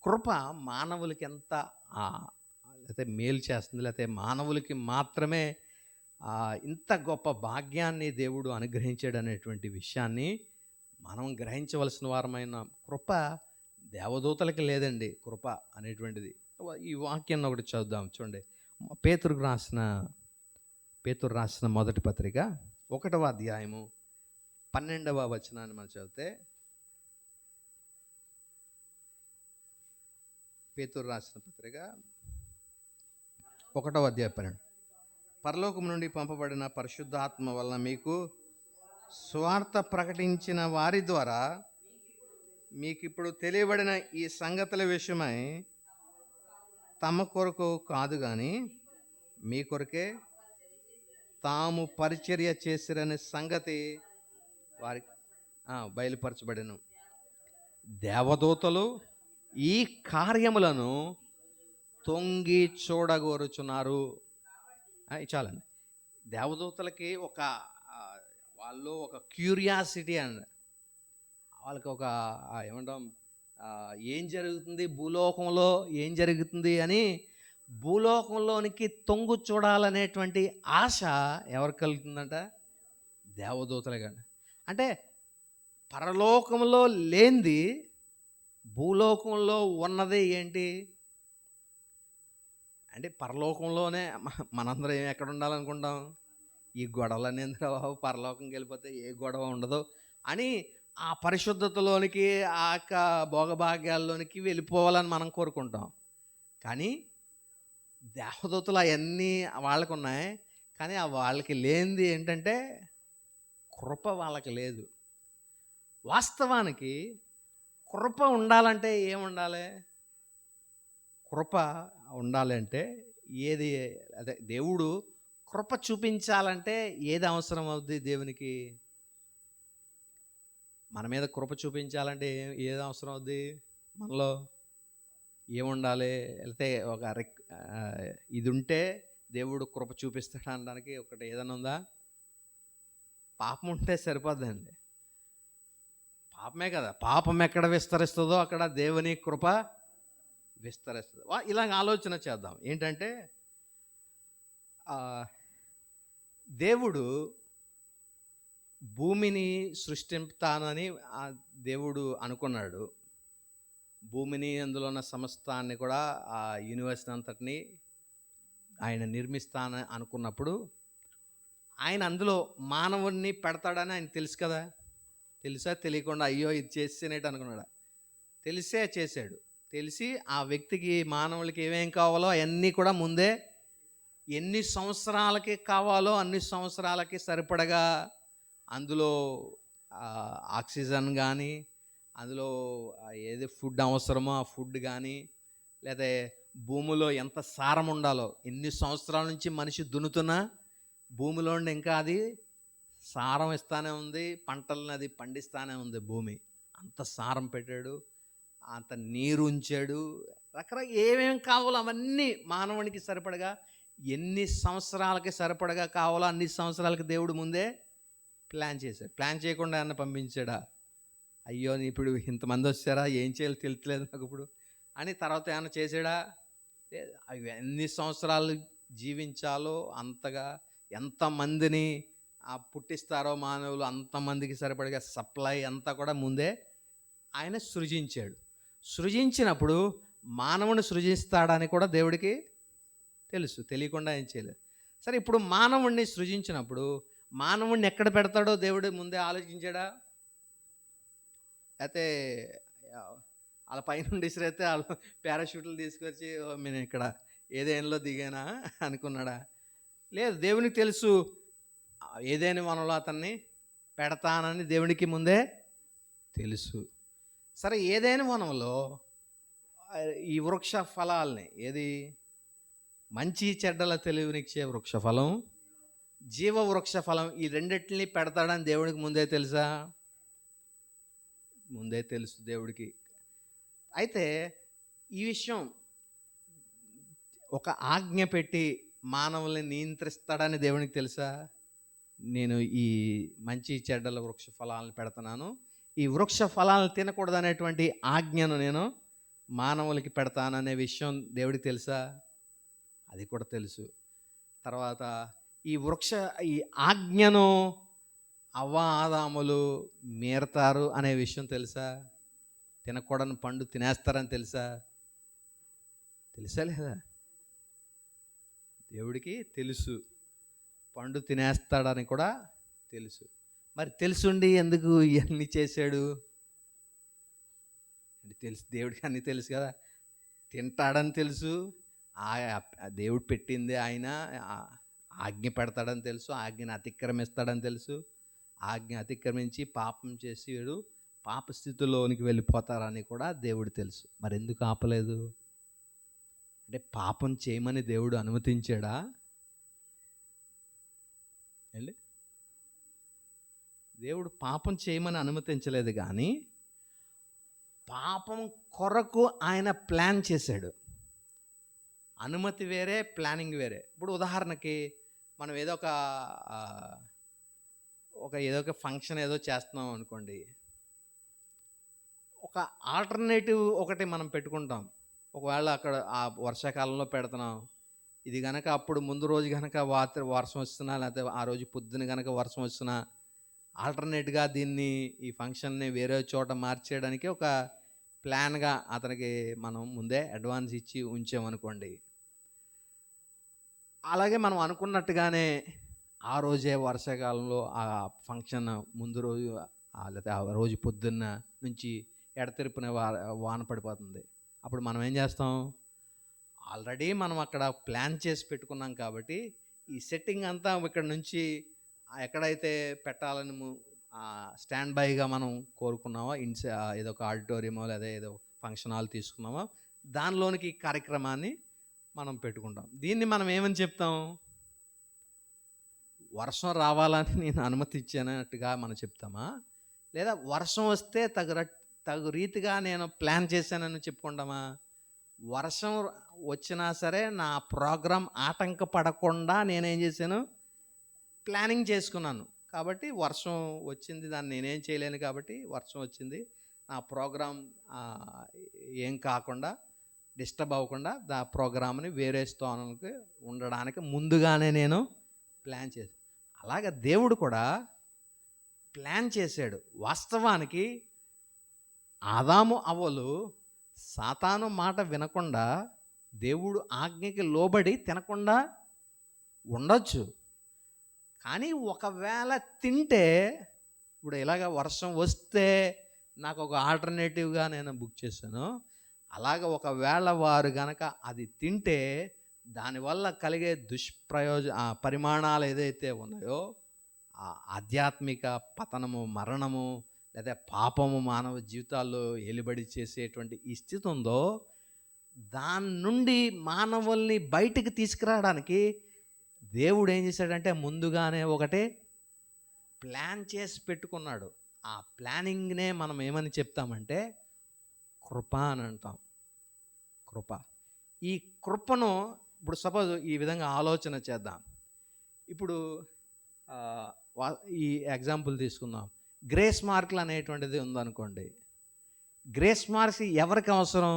A: కృప మానవులకి ఎంత లేకపోతే మేలు చేస్తుంది, లేకపోతే మానవులకి మాత్రమే ఇంత గొప్ప భాగ్యాన్ని దేవుడు అనుగ్రహించాడు అనేటువంటి విషయాన్ని మనం గ్రహించవలసిన వారమైన కృప దేవదూతలకి లేదండి. కృప అనేటువంటిది ఈ వాక్యాన్ని ఒకటి చదువుదాం చూడండి. పేతురు రాసిన మొదటి పత్రిక 1వ అధ్యాయము 12వ వచనాన్ని మనం చదివితే, పేతురు రాసిన పత్రిక 1వ అధ్యాయం 12. పరలోకం నుండి పంపబడిన పరిశుద్ధాత్మ వలన మీకు స్వార్థ ప్రకటించిన వారి ద్వారా మీకు ఇప్పుడు తెలియబడిన ఈ సంగతుల విషయమై తమ కొరకు కాదు కానీ మీ కొరకే తాము పరిచర్య చేసిరనే సంగతి వారికి బయలుపరచబడెను. దేవదూతలు ఈ కార్యములను తొంగి చూడగోరుచున్నారు. చాలండి. దేవదూతలకి వాళ్ళు ఒక క్యూరియాసిటీ అండి. వాళ్ళకి ఒక ఏమంటాం, ఏం జరుగుతుంది భూలోకంలో, ఏం జరుగుతుంది అని భూలోకంలోనికి తొంగు చూడాలనేటువంటి ఆశ ఎవరికి కలుగుతుందంట? దేవదూతలే కానీ. అంటే పరలోకంలో లేనిది భూలోకంలో ఉన్నది ఏంటి అంటే, పరలోకంలోనే మనందరం ఎక్కడ ఉండాలనుకుంటాం? ఈ గొడవలన్నీ బాబు, పరలోకంకి వెళ్ళిపోతే ఏ గొడవ ఉండదు అని ఆ పరిశుద్ధతలోనికి, ఆ యొక్క భోగభాగ్యాల్లోనికి వెళ్ళిపోవాలని మనం కోరుకుంటాం. కానీ దేవదూతలు అవన్నీ వాళ్ళకు ఉన్నాయి, కానీ వాళ్ళకి లేనిది ఏంటంటే కృప వాళ్ళకి లేదు. వాస్తవానికి కృప ఉండాలంటే ఏముండాలి? కృప ఉండాలంటే అదే దేవుడు కృప చూపించాలంటే ఏది అవసరం అవుద్ది? దేవునికి మన మీద కృప చూపించాలంటే ఏది అవసరం అవుద్ది? మనలో ఏముండాలి? లేకపోతే ఇది ఉంటే దేవుడు కృప చూపిస్తాడు అనడానికి ఒకటి ఏదైనా ఉందా? పాపం ఉంటే సరిపోద్దండి. పాపమే కదా. పాపం ఎక్కడ విస్తరిస్తుందో అక్కడ దేవుని కృప విస్తరిస్తుంది. ఇలాగ ఆలోచన చేద్దాం. ఏంటంటే దేవుడు భూమిని సృష్టిస్తానని దేవుడు అనుకున్నాడు. భూమిని, అందులో ఉన్న సమస్తాన్ని కూడా, ఆ యూనివర్స్ అంతటిని ఆయన నిర్మిస్తానని అనుకున్నప్పుడు ఆయన అందులో మానవుడిని పెడతాడని ఆయన తెలుసు కదా. తెలుసా? తెలియకుండా అయ్యో ఇది చేసేనేటి అనుకున్నాడా? తెలిసే చేశాడు. తెలిసి ఆ వ్యక్తికి, మానవులకి ఏమేం కావాలో అవన్నీ కూడా ముందే ఎన్ని సంవత్సరాలకి కావాలో అన్ని సంవత్సరాలకి సరిపడగా అందులో ఆక్సిజన్ కానీ, అందులో ఏది ఫుడ్ అవసరమో ఆ ఫుడ్ కానీ, లేదా భూమిలో ఎంత సారం ఉండాలో, ఎన్ని సంవత్సరాల నుంచి మనిషి దున్నుతున్నా భూమిలో ఇంకా అది సారం ఇస్తానే ఉంది, పంటలను అది పండిస్తానే ఉంది. భూమి అంత సారం పెట్టాడు, అంత నీరు ఉంచాడు, రకరకాల ఏమేమి కావాలో అవన్నీ మానవునికి సరిపడగా, ఎన్ని సంవత్సరాలకి సరిపడగా కావాలో అన్ని సంవత్సరాలకి దేవుడు ముందే ప్లాన్ చేశాడు. ప్లాన్ చేయకుండా ఏమన్నా పంపించాడా? అయ్యో ఇప్పుడు ఇంతమంది వచ్చారా, ఏం చేయాలో తెలియట్లేదు నాకు ఇప్పుడు అని తర్వాత ఏమన్నా చేసాడా? అవి ఎన్ని సంవత్సరాలు జీవించాలో అంతగా, ఎంతమందిని పుట్టిస్తారో మానవులు అంతమందికి సరిపడగా సప్లై అంతా కూడా ముందే ఆయన సృజించాడు. సృజించినప్పుడు మానవుని సృజిస్తాడని కూడా దేవుడికి తెలుసు, తెలియకుండా ఏం చేయలేదు. సరే, ఇప్పుడు మానవుణ్ణి సృజించినప్పుడు మానవుణ్ణి ఎక్కడ పెడతాడో దేవుడు ముందే ఆలోచించాడా? అయితే వాళ్ళ పైనుండి ఇసిరైతే వాళ్ళు పారాషూట్లు తీసుకొచ్చి నేను ఇక్కడ ఏదేనలో దిగానా అనుకున్నాడా? లేదు, దేవునికి తెలుసు ఏదైనా వనంలో అతన్ని పెడతానని దేవునికి ముందే తెలుసు. సరే, ఏదైనా వనంలో ఈ వృక్ష ఫలాల్ని, ఏది మంచి చెడ్డల తెలివినిచ్చే వృక్ష ఫలం, జీవ వృక్ష ఫలం, ఈ రెండింటిని పెడతాడని దేవుడికి ముందే తెలుసా? ముందే తెలుసు దేవుడికి. అయితే ఈ విషయం ఒక ఆజ్ఞ పెట్టి మానవుల్ని నియంత్రిస్తాడని దేవునికి తెలుసా? నేను ఈ మంచి చెడ్డల వృక్ష ఫలాలను పెడుతున్నాను, ఈ వృక్ష ఫలాలను తినకూడదనేటువంటి ఆజ్ఞను నేను మానవులకి పెడతాననే విషయం దేవుడికి తెలుసా? అది కూడా తెలుసు. తర్వాత ఈ ఆజ్ఞను ఆదాములు మీరతారు అనే విషయం తెలుసా? తినకూడని పండు తినేస్తారని తెలుసా? తెలుసా లేదా? దేవుడికి తెలుసు, పండు తినేస్తాడని కూడా తెలుసు. మరి తెలుసుండి ఎందుకు ఇవన్నీ చేశాడు అంటే, తెలుసు దేవుడికి అన్నీ తెలుసు కదా. తింటాడని తెలుసు, దేవుడు పెట్టింది ఆయన ఆజ్ఞ పెడతాడని తెలుసు, ఆజ్ఞని అతిక్రమిస్తాడని తెలుసు, ఆజ్ఞ అతిక్రమించి పాపం చేసి వీడు పాప స్థితిలోనికి వెళ్ళిపోతారని కూడా దేవుడు తెలుసు. మరి ఎందుకు ఆపలేదు? అంటే పాపం చేయమని దేవుడు అనుమతించాడా అండి? దేవుడు పాపం చేయమని అనుమతించలేదు, కానీ పాపం కొరకు ఆయన ప్లాన్ చేశాడు. అనుమతి వేరే, ప్లానింగ్ వేరే. ఇప్పుడు ఉదాహరణకి మనం ఏదో ఒక ఫంక్షన్ ఏదో చేస్తున్నాం అనుకోండి, ఒక ఆల్టర్నేటివ్ ఒకటి మనం పెట్టుకుంటాం. ఒకవేళ అక్కడ ఆ వర్షాకాలంలో పెడుతున్నాం, ఇది కనుక అప్పుడు ముందు రోజు కనుక వర్షం వస్తున్నా, లేకపోతే ఆ రోజు పొద్దున కనుక వర్షం వస్తున్నా, ఆల్టర్నేట్గా దీన్ని ఈ ఫంక్షన్ని వేరే చోట మార్చేయడానికి ఒక ప్లాన్గా అతనికి మనం ముందే అడ్వాన్స్ ఇచ్చి ఉంచామనుకోండి, అలాగే మనం అనుకున్నట్టుగానే ఆ రోజే వర్షాకాలంలో ఆ ఫంక్షన్ ముందు రోజు లేకపోతే ఆ రోజు పొద్దున్న నుంచి ఎడతెరిపిన వాన పడిపోతుంది. అప్పుడు మనం ఏం చేస్తాం? ఆల్రెడీ మనం అక్కడ ప్లాన్ చేసి పెట్టుకున్నాం కాబట్టి ఈ సెట్టింగ్ అంతా ఇక్కడ నుంచి ఎక్కడైతే పెట్టాలని స్టాండ్ బైగా మనం కోరుకున్నామో, ఏదో ఒక ఆడిటోరియమో లేదా ఏదో ఫంక్షన్ హాల్ తీసుకున్నామో, దానిలోనికి ఈ కార్యక్రమాన్ని మనం పెట్టుకుంటాం. దీన్ని మనం ఏమని చెప్తాం? వర్షం రావాలని నేను అనుమతి ఇచ్చానట్టుగా మనం చెప్తామా? లేదా వర్షం వస్తే తగు రీతిగా నేను ప్లాన్ చేశానని చెప్పుకుంటామా? వర్షం వచ్చినా సరే నా ప్రోగ్రాం ఆటంకపడకుండా నేనేం చేశాను? ప్లానింగ్ చేసుకున్నాను. కాబట్టి వర్షం వచ్చింది, దాన్ని నేనేం చేయలేను కాబట్టి వర్షం వచ్చింది. నా ప్రోగ్రాం ఏం కాకుండా, డిస్టర్బ్ అవ్వకుండా ప్రోగ్రామ్ని వేరే స్థానానికి ఉండడానికి ముందుగానే నేను ప్లాన్ చేశాను. అలాగే దేవుడు కూడా ప్లాన్ చేశాడు. వాస్తవానికి ఆదాము అవ్వలు సాతాను మాట వినకుండా దేవుడు ఆజ్ఞకి లోబడి తినకుండా ఉండొచ్చు. కానీ ఒకవేళ తింటే, ఇప్పుడు ఇలాగ వర్షం వస్తే నాకు ఒక ఆల్టర్నేటివ్గా నేను బుక్ చేశాను, అలాగ ఒకవేళ వారు గనక అది తింటే దానివల్ల కలిగే పరిమాణాలు ఏదైతే ఉన్నాయో, ఆ ఆధ్యాత్మిక పతనము, మరణము లేదా పాపము మానవ జీవితాల్లో ఏలుబడి చేసేటువంటి ఈ స్థితి ఉందో, దాని నుండి మానవుల్ని బయటికి తీసుకురావడానికి దేవుడు ఏం చేశాడంటే ముందుగానే ఒకటి ప్లాన్ చేసి పెట్టుకున్నాడు. ఆ ప్లానింగ్నే మనం ఏమని చెప్తామంటే కృప అని అంటాం. కృప. ఈ కృపను ఇప్పుడు సపోజ్ ఈ విధంగా ఆలోచన చేద్దాం. ఇప్పుడు ఈ ఎగ్జాంపుల్ తీసుకుందాం. గ్రేస్ మార్కులు అనేటువంటిది ఉందనుకోండి. గ్రేస్ మార్క్స్ ఎవరికి అవసరం?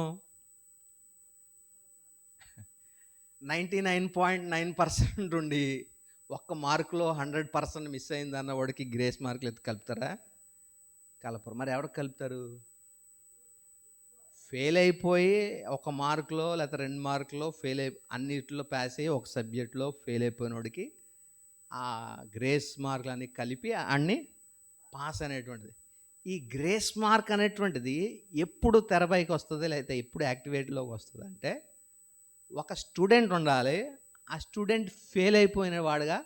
A: 99.9% ఉండి ఒక్క మార్కులో 100% మిస్ అయిందన్న వాడికి గ్రేస్ మార్కులు ఎత్తి కలుపుతారా? కలపరు. మరి ఎవరికి కలుపుతారు? ఫెయిల్ అయిపోయి ఒక మార్కులో లేకపోతే 2 మార్కులో ఫెయిల్ అన్నిటిలో పాస్ అయ్యి ఒక సబ్జెక్ట్లో ఫెయిల్ అయిపోయిన వాడికి ఆ గ్రేస్ మార్కులు అన్నీ కలిపి అన్ని పాస్ అనేటువంటిది. ఈ గ్రేస్ మార్క్ అనేటువంటిది ఎప్పుడు తెరపైకి వస్తుంది లేకపోతే ఎప్పుడు యాక్టివేట్లోకి వస్తుంది అంటే, ఒక స్టూడెంట్ ఉండాలి, ఆ స్టూడెంట్ ఫెయిల్ అయిపోయిన వాడుగా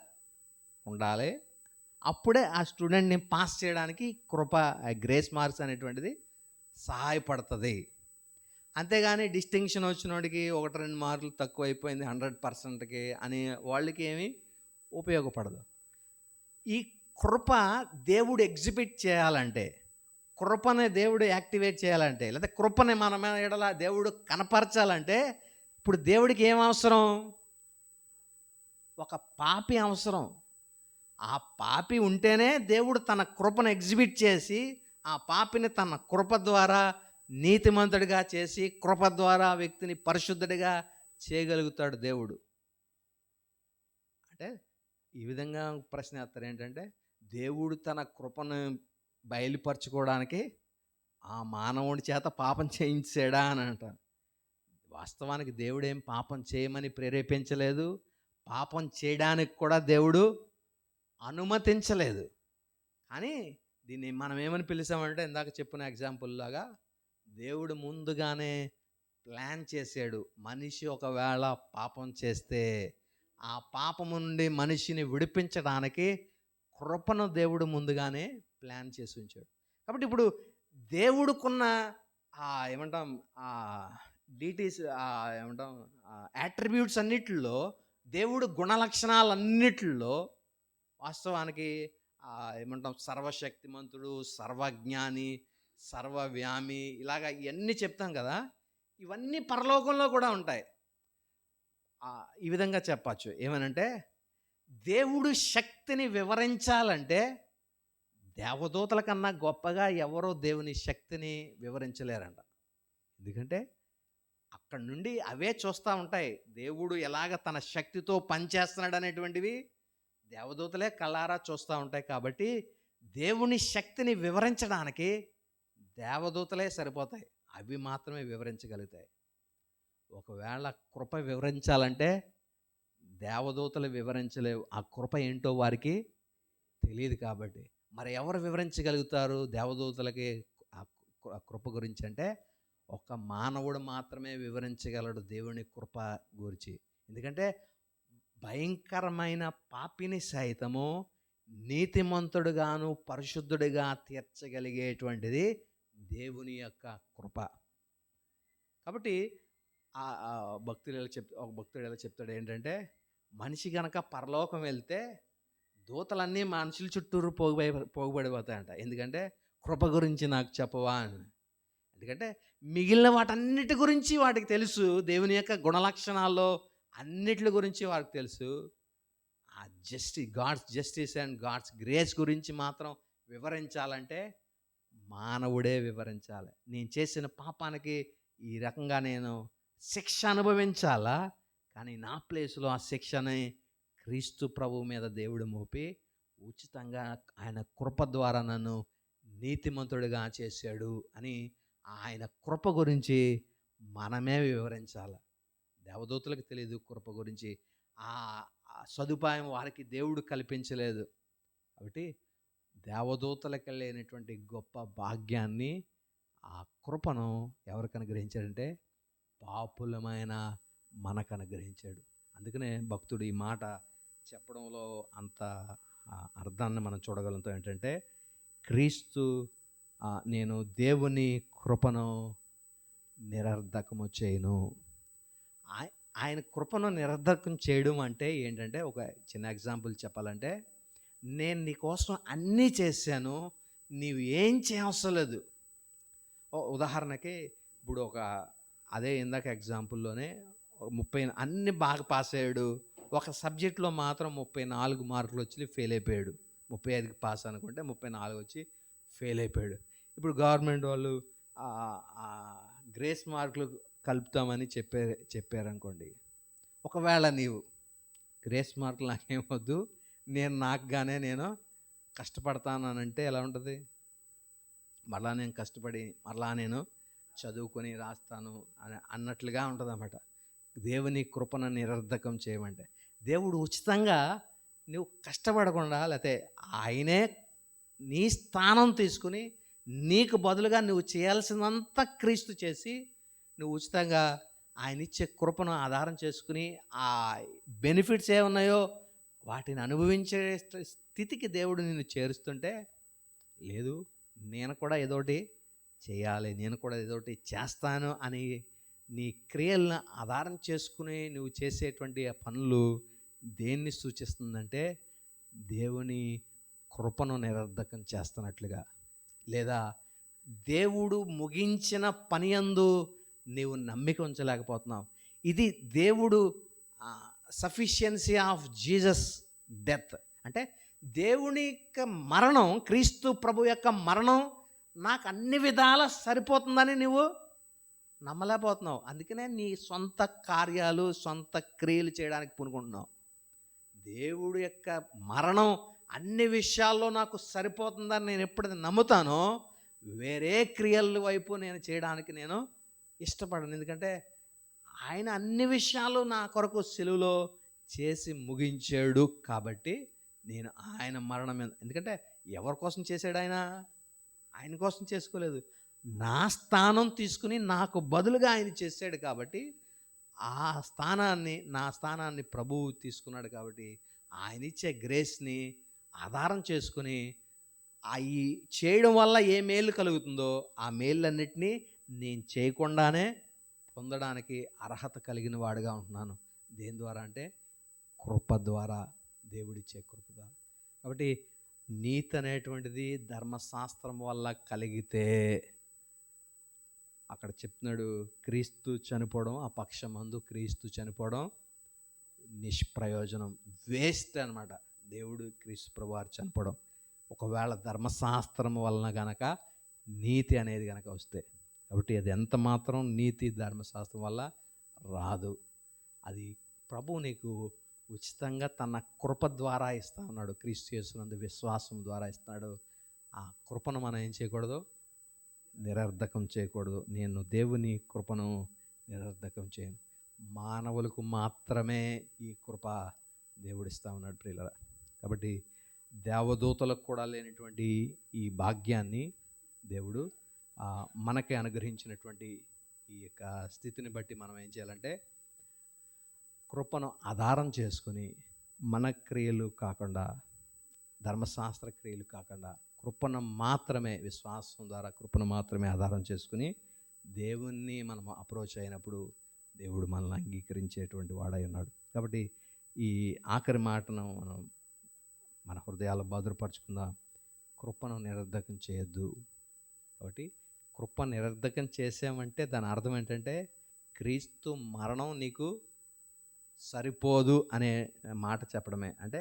A: ఉండాలి. అప్పుడే ఆ స్టూడెంట్ని పాస్ చేయడానికి కృప, గ్రేస్ మార్క్స్ అనేటువంటిది సహాయపడుతుంది. అంతేగాని డిస్టింక్షన్ వచ్చిన వాడికి 1-2 మార్కులు తక్కువ అయిపోయింది 100%కి అని వాళ్ళకి ఏమీ ఉపయోగపడదు. ఈ కృప దేవుడు ఎగ్జిబిట్ చేయాలంటే, కృపని దేవుడు యాక్టివేట్ చేయాలంటే, లేదా కృపని మన ఎడల దేవుడు కనపరచాలంటే, ఇప్పుడు దేవుడికి ఏం అవసరం? ఒక పాపి అవసరం. ఆ పాపి ఉంటేనే దేవుడు తన కృపను ఎగ్జిబిట్ చేసి ఆ పాపిని తన కృప ద్వారా నీతిమంతుడిగా చేసి కృప ద్వారా వ్యక్తిని పరిశుద్ధుడిగా చేయగలుగుతాడు దేవుడు. అంటే ఈ విధంగా ప్రశ్న వేస్తారు ఏంటంటే, దేవుడు తన కృపను బయలుపరచుకోవడానికి ఆ మానవుడి చేత పాపం చేయించాడా అని అంటారు. వాస్తవానికి దేవుడేం పాపం చేయమని ప్రేరేపించలేదు. పాపం చేయడానికి కూడా దేవుడు అనుమతించలేదు. కానీ దీన్ని మనం ఏమని పిలిచామంటే, ఇందాక చెప్పిన ఎగ్జాంపుల్ లాగా దేవుడు ముందుగానే ప్లాన్ చేశాడు. మనిషి ఒకవేళ పాపం చేస్తే ఆ పాపము నుండి మనిషిని విడిపించడానికి కృపను దేవుడు ముందుగానే ప్లాన్ చేసి ఉంచాడు. కాబట్టి ఇప్పుడు దేవుడుకున్న ఏమంటాం డీటీస్ ఏమంటాం యాట్రిబ్యూట్స్ అన్నిటిలో, దేవుడు గుణలక్షణాలన్నిటిలో వాస్తవానికి ఏమంటాం సర్వశక్తిమంతుడు, సర్వజ్ఞాని, సర్వవ్యామి, ఇలాగ ఇవన్నీ చెప్తాం కదా. ఇవన్నీ పరలోకంలో కూడా ఉంటాయి. ఈ విధంగా చెప్పచ్చు. ఏమనంటే, దేవుడు శక్తిని వివరించాలంటే దేవదూతల కన్నా గొప్పగా ఎవరో దేవుని శక్తిని వివరించలేరంట. ఎందుకంటే అక్కడి నుండి అవే చూస్తూ ఉంటాయి. దేవుడు ఎలాగ తన శక్తితో పనిచేస్తున్నాడు అనేటువంటివి దేవదూతలే కళ్ళారా చూస్తూ ఉంటాయి. కాబట్టి దేవుని శక్తిని వివరించడానికి దేవదూతలే సరిపోతాయి. అవి మాత్రమే వివరించగలుగుతాయి. ఒకవేళ కృప వివరించాలంటే దేవదూతలు వివరించలేవు. ఆ కృప ఏంటో వారికి తెలియదు. కాబట్టి మరి ఎవరు వివరించగలుగుతారు దేవదూతలకి ఆ కృప గురించి అంటే? ఒక మానవుడు మాత్రమే వివరించగలడు దేవుని కృప గురించి. ఎందుకంటే భయంకరమైన పాపిని సైతము నీతిమంతుడుగాను పరిశుద్ధుడిగా తీర్చగలిగేటువంటిది దేవుని యొక్క కృప. కాబట్టి ఒక భక్తుడు ఎలా చెప్తాడు ఏంటంటే, మనిషి కనుక పరలోకం వెళ్తే దూతలన్నీ మనుషుల చుట్టూరు పోగుబడిపోతాయంట. ఎందుకంటే కృప గురించి నాకు చెప్పవా అని. ఎందుకంటే మిగిలిన వాటన్నిటి గురించి వాటికి తెలుసు. దేవుని యొక్క గుణలక్షణాల్లో అన్నిటి గురించి వాడికి తెలుసు. ఆ God's justice and God's grace గురించి మాత్రం వివరించాలంటే మానవుడే వివరించాలి. నేను చేసిన పాపానికి ఈ రకంగా నేను శిక్ష అనుభవించాలా, కానీ నా ప్లేస్లో ఆ శిక్షని క్రీస్తు ప్రభు మీద దేవుడు మోపి ఉచితంగా ఆయన కృప ద్వారా నన్ను నీతిమంతుడిగా చేశాడు అని ఆయన కృప గురించి మనమే వివరించాలి. దేవదూతలకు తెలియదు కృప గురించి. ఆ సదుపాయం వారికి దేవుడు కల్పించలేదు. కాబట్టి దేవదూతలకు లేనటువంటి గొప్ప భాగ్యాన్ని, ఆ కృపను ఎవరికి అనుగ్రహించాడంటే పాపులమైన మనకు అనుగ్రహించాడు. అందుకనే భక్తుడు ఈ మాట చెప్పడంలో అంత అర్థాన్ని మనం చూడగలుగుతాం. ఏంటంటే క్రీస్తు నేను దేవుని కృపను నిరర్ధకము చేయను. ఆయన కృపను నిరర్ధకం చేయడం అంటే ఏంటంటే, ఒక చిన్న ఎగ్జాంపుల్ చెప్పాలంటే, నేను నీకోసం అన్నీ చేశాను, నీవు ఏం చేయవసరం లేదు. ఉదాహరణకి ఇప్పుడు అదే ఇందాక ఎగ్జాంపుల్లోనే 30 అన్ని బాగా పాస్ అయ్యాడు, ఒక సబ్జెక్ట్లో మాత్రం 34 మార్కులు వచ్చి ఫెయిల్ అయిపోయాడు. 35కి పాస్ అనుకుంటే 34 వచ్చి ఫెయిల్ అయిపోయాడు. ఇప్పుడు గవర్నమెంట్ వాళ్ళు గ్రేస్ మార్కులు కలుపుతామని చెప్పారనుకోండి. ఒకవేళ నీవు గ్రేస్ మార్కులు నాకేమొద్దు, నేను కష్టపడతానంటే ఎలా ఉంటుంది? మరలా నేను కష్టపడి మరలా నేను చదువుకొని రాస్తాను అన్నట్లుగా ఉంటుంది అన్నమాట. దేవుని కృపను నిరర్ధకం చేయమంటే, దేవుడు ఉచితంగా నువ్వు కష్టపడకుండా, లేకపోతే ఆయనే నీ స్థానం తీసుకుని నీకు బదులుగా నువ్వు చేయాల్సినంత క్రీస్తు చేసి నువ్వు ఉచితంగా ఆయన ఇచ్చే కృపను ఆధారం చేసుకుని ఆ బెనిఫిట్స్ ఏమున్నాయో వాటిని అనుభవించే స్థితికి దేవుడు నిన్ను చేరుస్తుంటే, లేదు నేను కూడా ఏదోటి చేయాలి, నేను కూడా ఏదోటి చేస్తాను అని నీ క్రియలను ఆధారం చేసుకుని నువ్వు చేసేటువంటి ఆ పనులు దేన్ని సూచిస్తుందంటే దేవుని కృపను నిరర్ధకం చేస్తున్నట్లుగా, లేదా దేవుడు ముగించిన పని యందు నీవు నమ్మిక ఉంచలేకపోతున్నావు. ఇది దేవుడు సఫిషియన్సీ ఆఫ్ జీసస్ డెత్ అంటే దేవుని యొక్క మరణం, క్రీస్తు ప్రభు యొక్క మరణం నాకు అన్ని విధాలా సరిపోతుందని నువ్వు నమ్మలేకపోతున్నావు. అందుకనే నీ సొంత కార్యాలు, సొంత క్రియలు చేయడానికి పూనుకుంటున్నావు. దేవుడు యొక్క మరణం అన్ని విషయాల్లో నాకు సరిపోతుందని నేను ఎప్పుడైతే నమ్ముతానో, వేరే క్రియల వైపు నేను చేయడానికి నేను ఇష్టపడను. ఎందుకంటే ఆయన అన్ని విషయాలు నా కొరకు సిలువలో చేసి ముగించాడు. కాబట్టి నేను ఆయన మరణం ఎందుకంటే ఎవరి కోసం చేశాడు ఆయన? ఆయన కోసం చేసుకోలేదు. నా స్థానం తీసుకుని నాకు బదులుగా ఆయన చేశాడు. కాబట్టి నా స్థానాన్ని ప్రభువు తీసుకున్నాడు. కాబట్టి ఆయన ఇచ్చే గ్రేస్ని ఆధారం చేసుకుని ఈ చేయడం వల్ల ఏ మేలు కలుగుతుందో ఆ మేళ్ళన్నిటినీ నేను చేయకుండానే పొందడానికి అర్హత కలిగిన వాడుగా ఉంటున్నాను. దేని ద్వారా అంటే కృప ద్వారా, దేవుడిచ్చే కృప ద్వారా. కాబట్టి నీతి అనేటువంటిది ధర్మశాస్త్రం వల్ల కలిగితే, అక్కడ చెప్తున్నాడు, క్రీస్తు చనిపోవడం, ఆ పక్షమందు క్రీస్తు చనిపోవడం నిష్ప్రయోజనం, వేస్ట్ అనమాట. దేవుడు క్రీస్తు ప్రభువారు చనిపోవడం ఒకవేళ ధర్మశాస్త్రం వలన గనక నీతి అనేది గనక వస్తే, కాబట్టి అది ఎంత మాత్రం నీతి ధర్మశాస్త్రం వల్ల రాదు. అది ప్రభువు నీకు ఉచితంగా తన కృప ద్వారా ఇస్తా ఉన్నాడు. క్రీస్తు యేసునందు విశ్వాసం ద్వారా ఇస్తున్నాడు. ఆ కృపను మనం ఏం చేయకూడదు? నిరర్ధకం చేయకూడదు. నేను దేవుని కృపను నిరర్ధకం చేయను. మానవులకు మాత్రమే ఈ కృప దేవుడిస్తా ఉన్నాడు ప్రియులారా. కాబట్టి దేవదూతలకు కూడా లేనటువంటి ఈ భాగ్యాన్ని దేవుడు మనకి అనుగ్రహించినటువంటి ఈ యొక్క స్థితిని బట్టి మనం ఏం చేయాలంటే, కృపను ఆధారం చేసుకుని మన క్రియలు కాకుండా, ధర్మశాస్త్ర క్రియలు కాకుండా, కృపను మాత్రమే, విశ్వాసం ద్వారా కృపను మాత్రమే ఆధారం చేసుకుని దేవుణ్ణి మనం అప్రోచ్ అయినప్పుడు దేవుడు మనల్ని అంగీకరించేటువంటి వాడై ఉన్నాడు. కాబట్టి ఈ ఆఖరి మాటను మనం మన హృదయాలు భద్రపరుచుకుందాం. కృపను నిరర్ధకం చేయొద్దు. కాబట్టి కృప నిరర్ధకం చేసామంటే దాని అర్థం ఏంటంటే, క్రీస్తు మరణం నీకు సరిపోదు అనే మాట చెప్పడమే. అంటే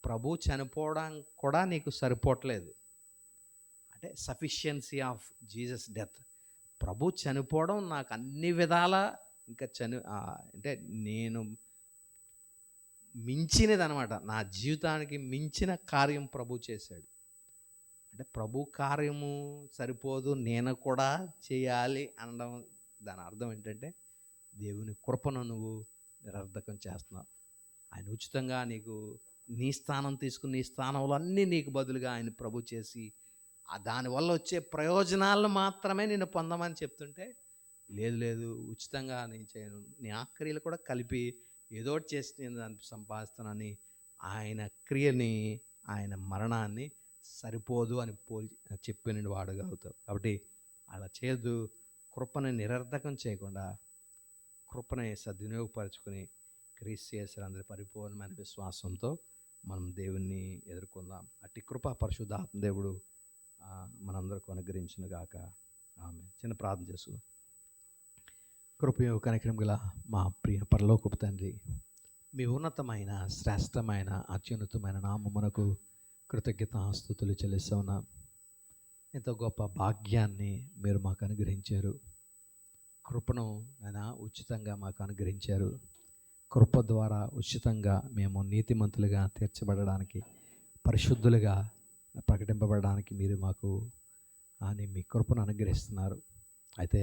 A: ప్రభు చనిపోవడం కూడా నీకు సరిపోవట్లేదు. అంటే సఫిషియన్సీ ఆఫ్ జీసస్ డెత్. ప్రభు చనిపోవడం నాకు అన్ని విధాల ఇంకా అంటే నేను మించినది అనమాట. నా జీవితానికి మించిన కార్యం ప్రభు చేశాడు. అంటే ప్రభు కార్యము సరిపోదు, నేను కూడా చేయాలి అనడం దాని అర్థం ఏంటంటే, దేవుని కృపను నువ్వు నిరర్ధకం చేస్తున్నావు. ఆయన ఉచితంగా నీకు నీ స్థానం తీసుకుని, నీ స్థానంలో అన్నీ నీకు బదులుగా ఆయన ప్రభు చేసి, దానివల్ల వచ్చే ప్రయోజనాలను మాత్రమే నేను పొందమని చెప్తుంటే, లేదు ఉచితంగా నేను చేయను, నీ ఆ క్రియలు కూడా కలిపి ఏదో చేసి నేను దాన్ని సంపాదిస్తానని ఆయన క్రియని, ఆయన మరణాన్ని సరిపోదు అని చెప్పిన వాడుగా అవుతావు. కాబట్టి అలా చేయొద్దు. కృపను నిరర్ధకం చేయకుండా కృపను సద్వినియోగపరచుకొని క్రీస్తు యేసునందు పరిపూర్ణమైన విశ్వాసంతో మనం దేవుణ్ణి ఎదుర్కొందాం. అట్టి కృప పరిశుద్ధాత్మ దేవుడు మనందరికీ అనుగ్రహించును గాక. ఆమె చిన్న ప్రార్థన చేసుకుందాం. కృపయు కనికరం గల మా ప్రియ పరలోకపు తండ్రి, మీ ఉన్నతమైన, శ్రేష్టమైన, అత్యున్నతమైన నామమునకు కృతజ్ఞతాస్తుతులు చెల్లిస్తున్నాం. ఎంతో గొప్ప భాగ్యాన్ని మీరు మాకు అనుగ్రహించారు. కృపను నాయన ఉచితంగా మాకు అనుగ్రహించారు. కృప ద్వారా ఉచితంగా మేము నీతిమంతులుగా తీర్చబడడానికి, పరిశుద్ధులుగా ప్రకటింపబడడానికి మీరు మాకు మీ కృపను అనుగ్రహిస్తున్నారు. అయితే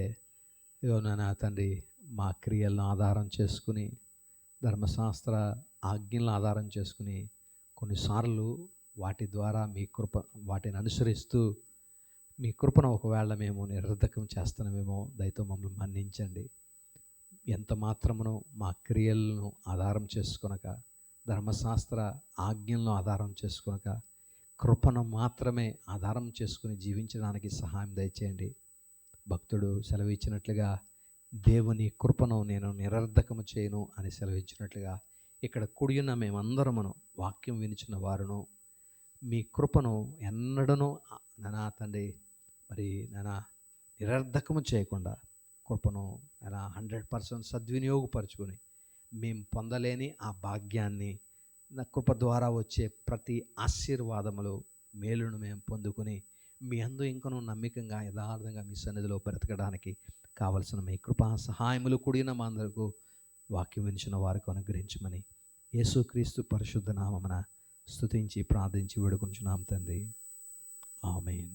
A: ఇదిగో నాయన తండ్రి, మా క్రియలను ఆధారం చేసుకుని, ధర్మశాస్త్ర ఆజ్ఞలను ఆధారం చేసుకుని, కొన్నిసార్లు వాటి ద్వారా మీ కృప, వాటిని అనుసరిస్తూ మీ కృపను ఒకవేళ మేము నిరర్ధకం చేస్తున్నామేమో, దయతో మమ్మల్ని మన్నించండి. ఎంత మాత్రమును మా క్రియలను ఆధారం చేసుకొనక, ధర్మశాస్త్ర ఆజ్ఞలను ఆధారం చేసుకొనక, కృపను మాత్రమే ఆధారం చేసుకుని జీవించడానికి సహాయం దయచేయండి. భక్తుడు సెలవిచ్చినట్లుగా, దేవుని కృపను నేను నిరర్ధకము చేయను అని సెలవిచ్చినట్లుగా, ఇక్కడ కూడియున్న మేమందరమును, వాక్యం వినిచిన వారును, మీ కృపను ఎన్నడూ నానా తండ్రి మరి నానా నిరర్ధకము చేయకుండా, కృపను నానా 100% సద్వినియోగపరచుకొని మేము పొందలేని ఆ భాగ్యాన్ని, నా కృప ద్వారా వచ్చే ప్రతి ఆశీర్వాదములు, మేలును మేము పొందుకొని మీ అందు ఇంకనూ నమ్మకంగా, యథార్థంగా మీ సన్నిధిలో బ్రతకడానికి కావలసిన మీ కృపా సహాయములు కూడిన మా అందరికీ వాక్యం వినిచిన వారికి అనుగ్రహించమని యేసుక్రీస్తు పరిశుద్ధ నామమున స్తుతించి ప్రార్థించి వేడుకొంచున్నాం తండ్రి. ఆమేన్.